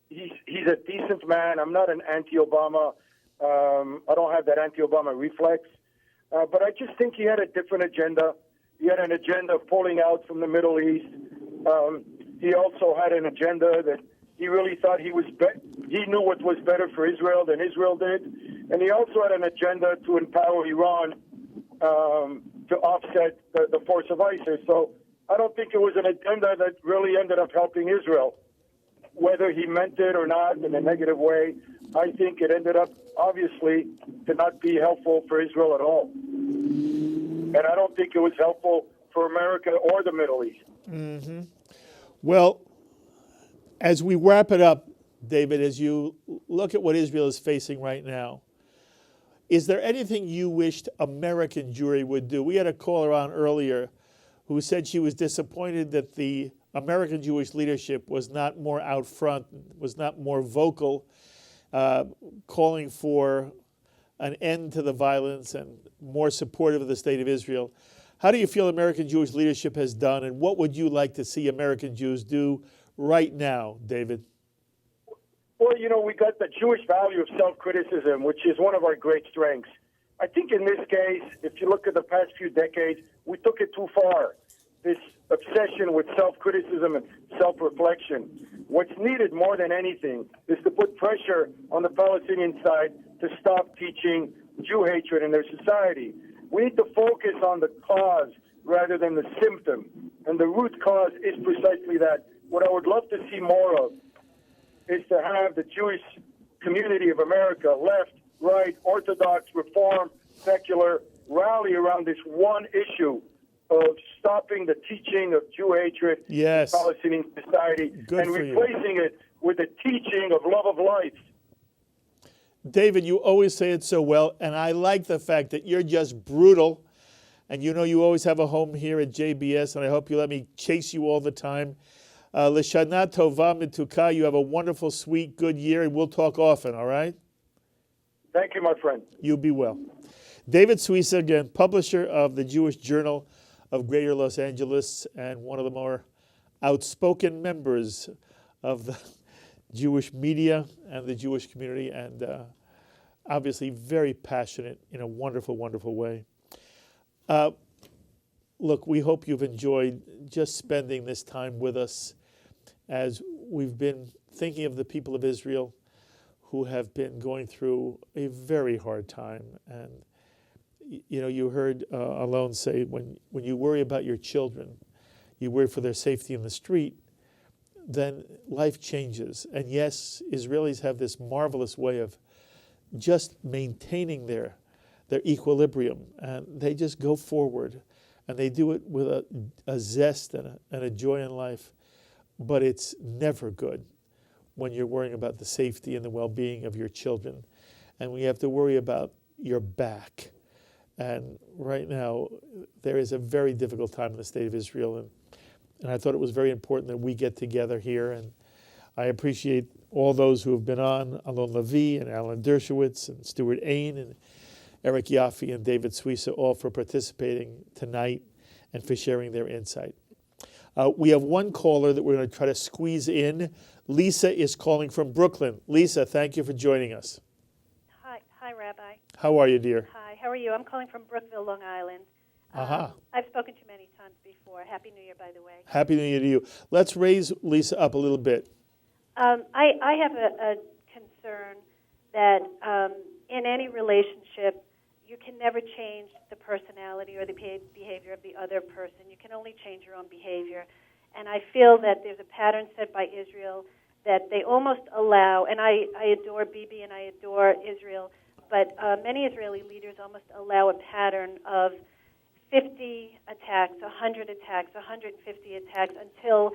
He's a decent man. I'm not an anti-Obama. I don't have that anti-Obama reflex. But I just think he had a different agenda. He had an agenda of pulling out from the Middle East. He also had an agenda that he really thought he knew what was better for Israel than Israel did. And he also had an agenda to empower Iran to offset the force of ISIS. So I don't think it was an agenda that really ended up helping Israel. Whether he meant it or not in a negative way, I think it ended up, obviously, to not be helpful for Israel at all. And I don't think it was helpful for America or the Middle East. Mm-hmm. Well, as we wrap it up, David, as you look at what Israel is facing right now, is there anything you wished American Jewry would do? We had a caller on earlier who said she was disappointed that the American Jewish leadership was not more out front, was not more vocal, calling for an end to the violence and more supportive of the State of Israel. How do you feel American Jewish leadership has done, and what would you like to see American Jews do right now, David? Well, you know, we got the Jewish value of self-criticism, which is one of our great strengths. I think in this case, if you look at the past few decades, we took it too far. This obsession with self-criticism and self-reflection. What's needed more than anything is to put pressure on the Palestinian side to stop teaching Jew hatred in their society. We need to focus on the cause rather than the symptom. And the root cause is precisely that. What I would love to see more of is to have the Jewish community of America, left, right, Orthodox, Reform, secular, rally around this one issue of stopping the teaching of Jew hatred in Palestinian society and replacing it with the teaching of love of life. David, you always say it so well, and I like the fact that you're just brutal, and you know you always have a home here at JBS, and I hope you let me chase you all the time. L'shana tova mituka, you have a wonderful, sweet, good year, and we'll talk often, all right? Thank you, my friend. You be well. David Suissa, again, publisher of the Jewish Journal of Greater Los Angeles and one of the more outspoken members of the Jewish media and the Jewish community, and obviously very passionate in a wonderful, wonderful way. Look, we hope you've enjoyed just spending this time with us as we've been thinking of the people of Israel who have been going through a very hard time. And, you know, you heard Alon say, when you worry about your children, you worry for their safety in the street, then life changes. And yes, Israelis have this marvelous way of just maintaining their equilibrium, and they just go forward, and they do it with a zest and a joy in life. But it's never good when you're worrying about the safety and the well-being of your children, and we have to worry about your back. And right now, there is a very difficult time in the state of Israel, and I thought it was very important that we get together here. And I appreciate all those who have been on, Alon Lavi and Alan Dershowitz and Stuart Winer and Eric Yoffie and David Suissa, all for participating tonight and for sharing their insight. We have one caller that we're going to try to squeeze in. Lisa is calling from Brooklyn. Lisa, thank you for joining us. Hi, Rabbi. How are you, dear? Hi, how are you? I'm calling from Brookville, Long Island. I've spoken to you many times before. Happy New Year, by the way. Happy New Year to you. Let's raise Lisa up a little bit. I have a concern that in any relationship, you can never change the personality or the behavior of the other person. You can only change your own behavior. And I feel that there's a pattern set by Israel that they almost allow, and I adore Bibi and I adore Israel, but many Israeli leaders almost allow a pattern of 50 attacks, 100 attacks, 150 attacks until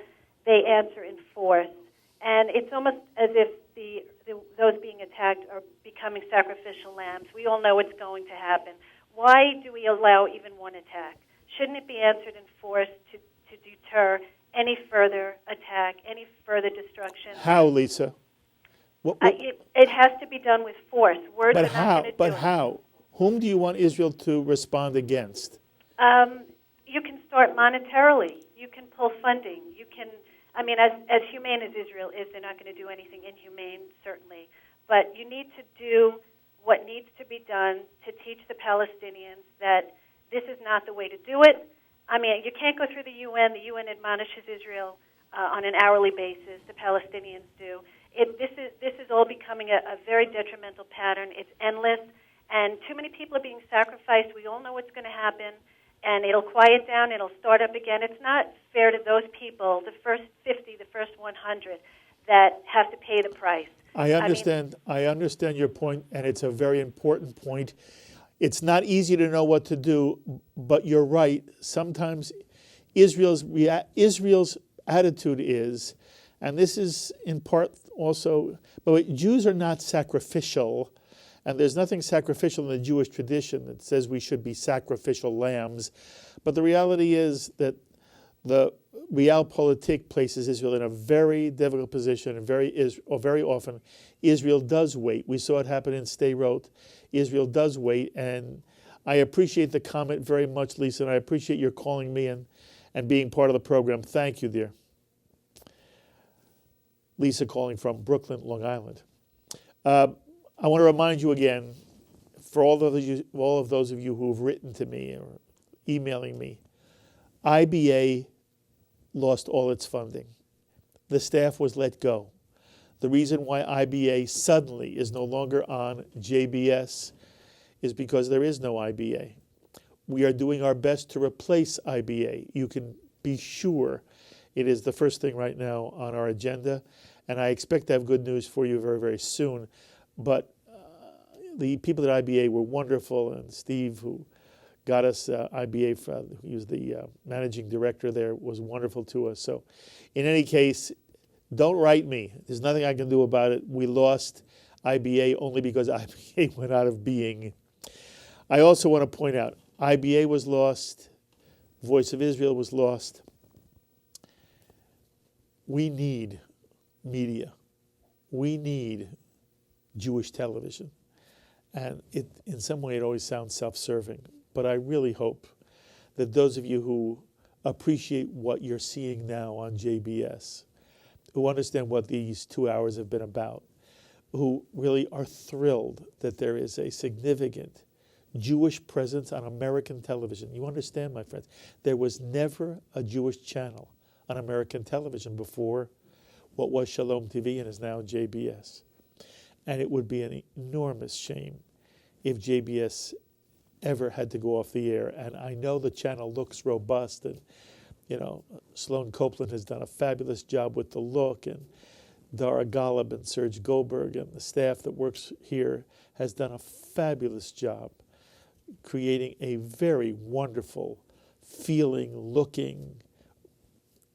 they answer in force. And it's almost as if those being attacked are becoming sacrificial lambs. We all know it's going to happen. Why do we allow even one attack? Shouldn't it be answered in force to deter any further attack, any further destruction? How, Lisa? It has to be done with force. Words but are how? not going to do it. But how? Whom do you want Israel to respond against? You can start monetarily. You can pull funding. You can, I mean, as humane as Israel is, they're not going to do anything inhumane, certainly. But you need to do what needs to be done to teach the Palestinians that this is not the way to do it. I mean, you can't go through the UN. The UN admonishes Israel on an hourly basis. The Palestinians do. This is all becoming a very detrimental pattern. It's endless, and too many people are being sacrificed. We all know what's going to happen, and it'll quiet down. It'll start up again. It's not fair to those people, the first 50, the first 100, that have to pay the price. I understand your point, and it's a very important point. It's not easy to know what to do, but you're right. Sometimes Israel's attitude is, and this is in part also, but Jews are not sacrificial, and there's nothing sacrificial in the Jewish tradition that says we should be sacrificial lambs. But the reality is that the realpolitik places Israel in a very difficult position, and very often Israel does wait. We saw it happen in Sderot. Israel does wait, and I appreciate the comment very much, Lisa, and I appreciate your calling me and being part of the program. Thank you, dear. Lisa calling from Brooklyn, Long Island. I want to remind you again, for all of those of you who have written to me or emailing me, IBA lost all its funding. The staff was let go. The reason why IBA suddenly is no longer on JBS is because there is no IBA. We are doing our best to replace IBA. You can be sure it is the first thing right now on our agenda, and I expect to have good news for you very, very soon. But the people at IBA were wonderful, and Steve, who got us IBA, he was the managing director there, was wonderful to us. So in any case, don't write me. There's nothing I can do about it. We lost IBA only because IBA went out of being. I also want to point out, IBA was lost. Voice of Israel was lost. We need media. We need Jewish television. And in some way, it always sounds self-serving. But I really hope that those of you who appreciate what you're seeing now on JBS, who understand what these 2 hours have been about, who really are thrilled that there is a significant Jewish presence on American television. You understand, my friends, there was never a Jewish channel on American television before what was Shalom TV and is now JBS. And it would be an enormous shame if JBS ever had to go off the air. And I know the channel looks robust, and Sloan Copeland has done a fabulous job with the look, and Dara Golub and Serge Goldberg and the staff that works here has done a fabulous job creating a very wonderful, feeling, looking,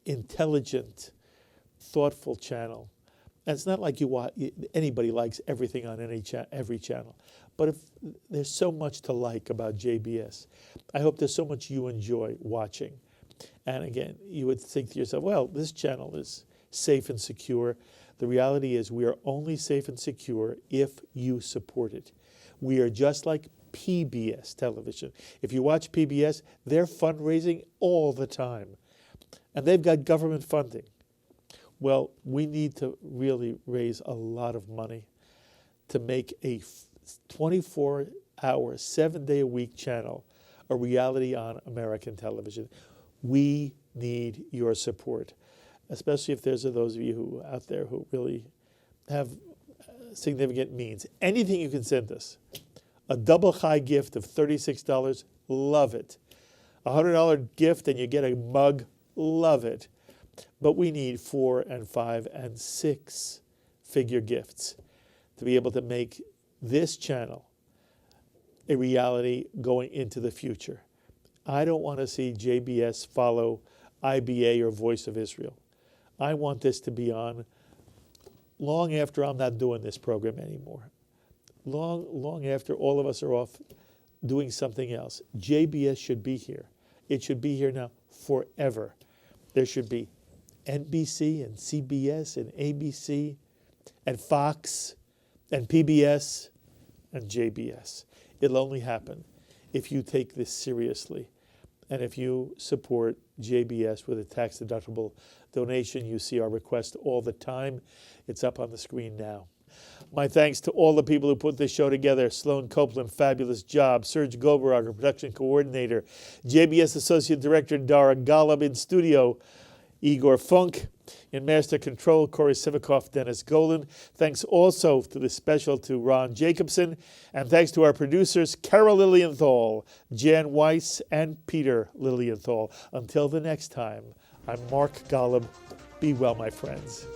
intelligent, thoughtful channel. And it's not like anybody likes everything on every channel. But if there's so much to like about JBS, I hope there's so much you enjoy watching. And again, you would think to yourself, well, this channel is safe and secure. The reality is we are only safe and secure if you support it. We are just like PBS television. If you watch PBS, they're fundraising all the time. And they've got government funding. Well, we need to really raise a lot of money to make a 24-hour, 7-day-a-week channel a reality on American television. We need your support, especially if there's those of you out there who really have significant means. Anything you can send us. A double high gift of $36, love it. A $100 gift and you get a mug, love it. But we need 4 and 5 and 6 figure gifts to be able to make this channel a reality going into the future. I don't want to see JBS follow IBA or Voice of Israel. I want this to be on long after I'm not doing this program anymore. Long after all of us are off doing something else. JBS should be here. It should be here now forever. There should be NBC and CBS and ABC and Fox and PBS and JBS. It'll only happen if you take this seriously and if you support JBS with a tax-deductible donation. You see our request all the time. It's up on the screen now. My thanks to all the people who put this show together. Sloan Copeland, fabulous job. Serge Goldberg, our production coordinator. JBS Associate Director Dara Golub in studio. Igor Funk in Master Control, Corey Sivikoff, Dennis Golan. Thanks also to the special to Ron Jacobson. And thanks to our producers, Carol Lilienthal, Jan Weiss, and Peter Lilienthal. Until the next time, I'm Mark Golub. Be well, my friends.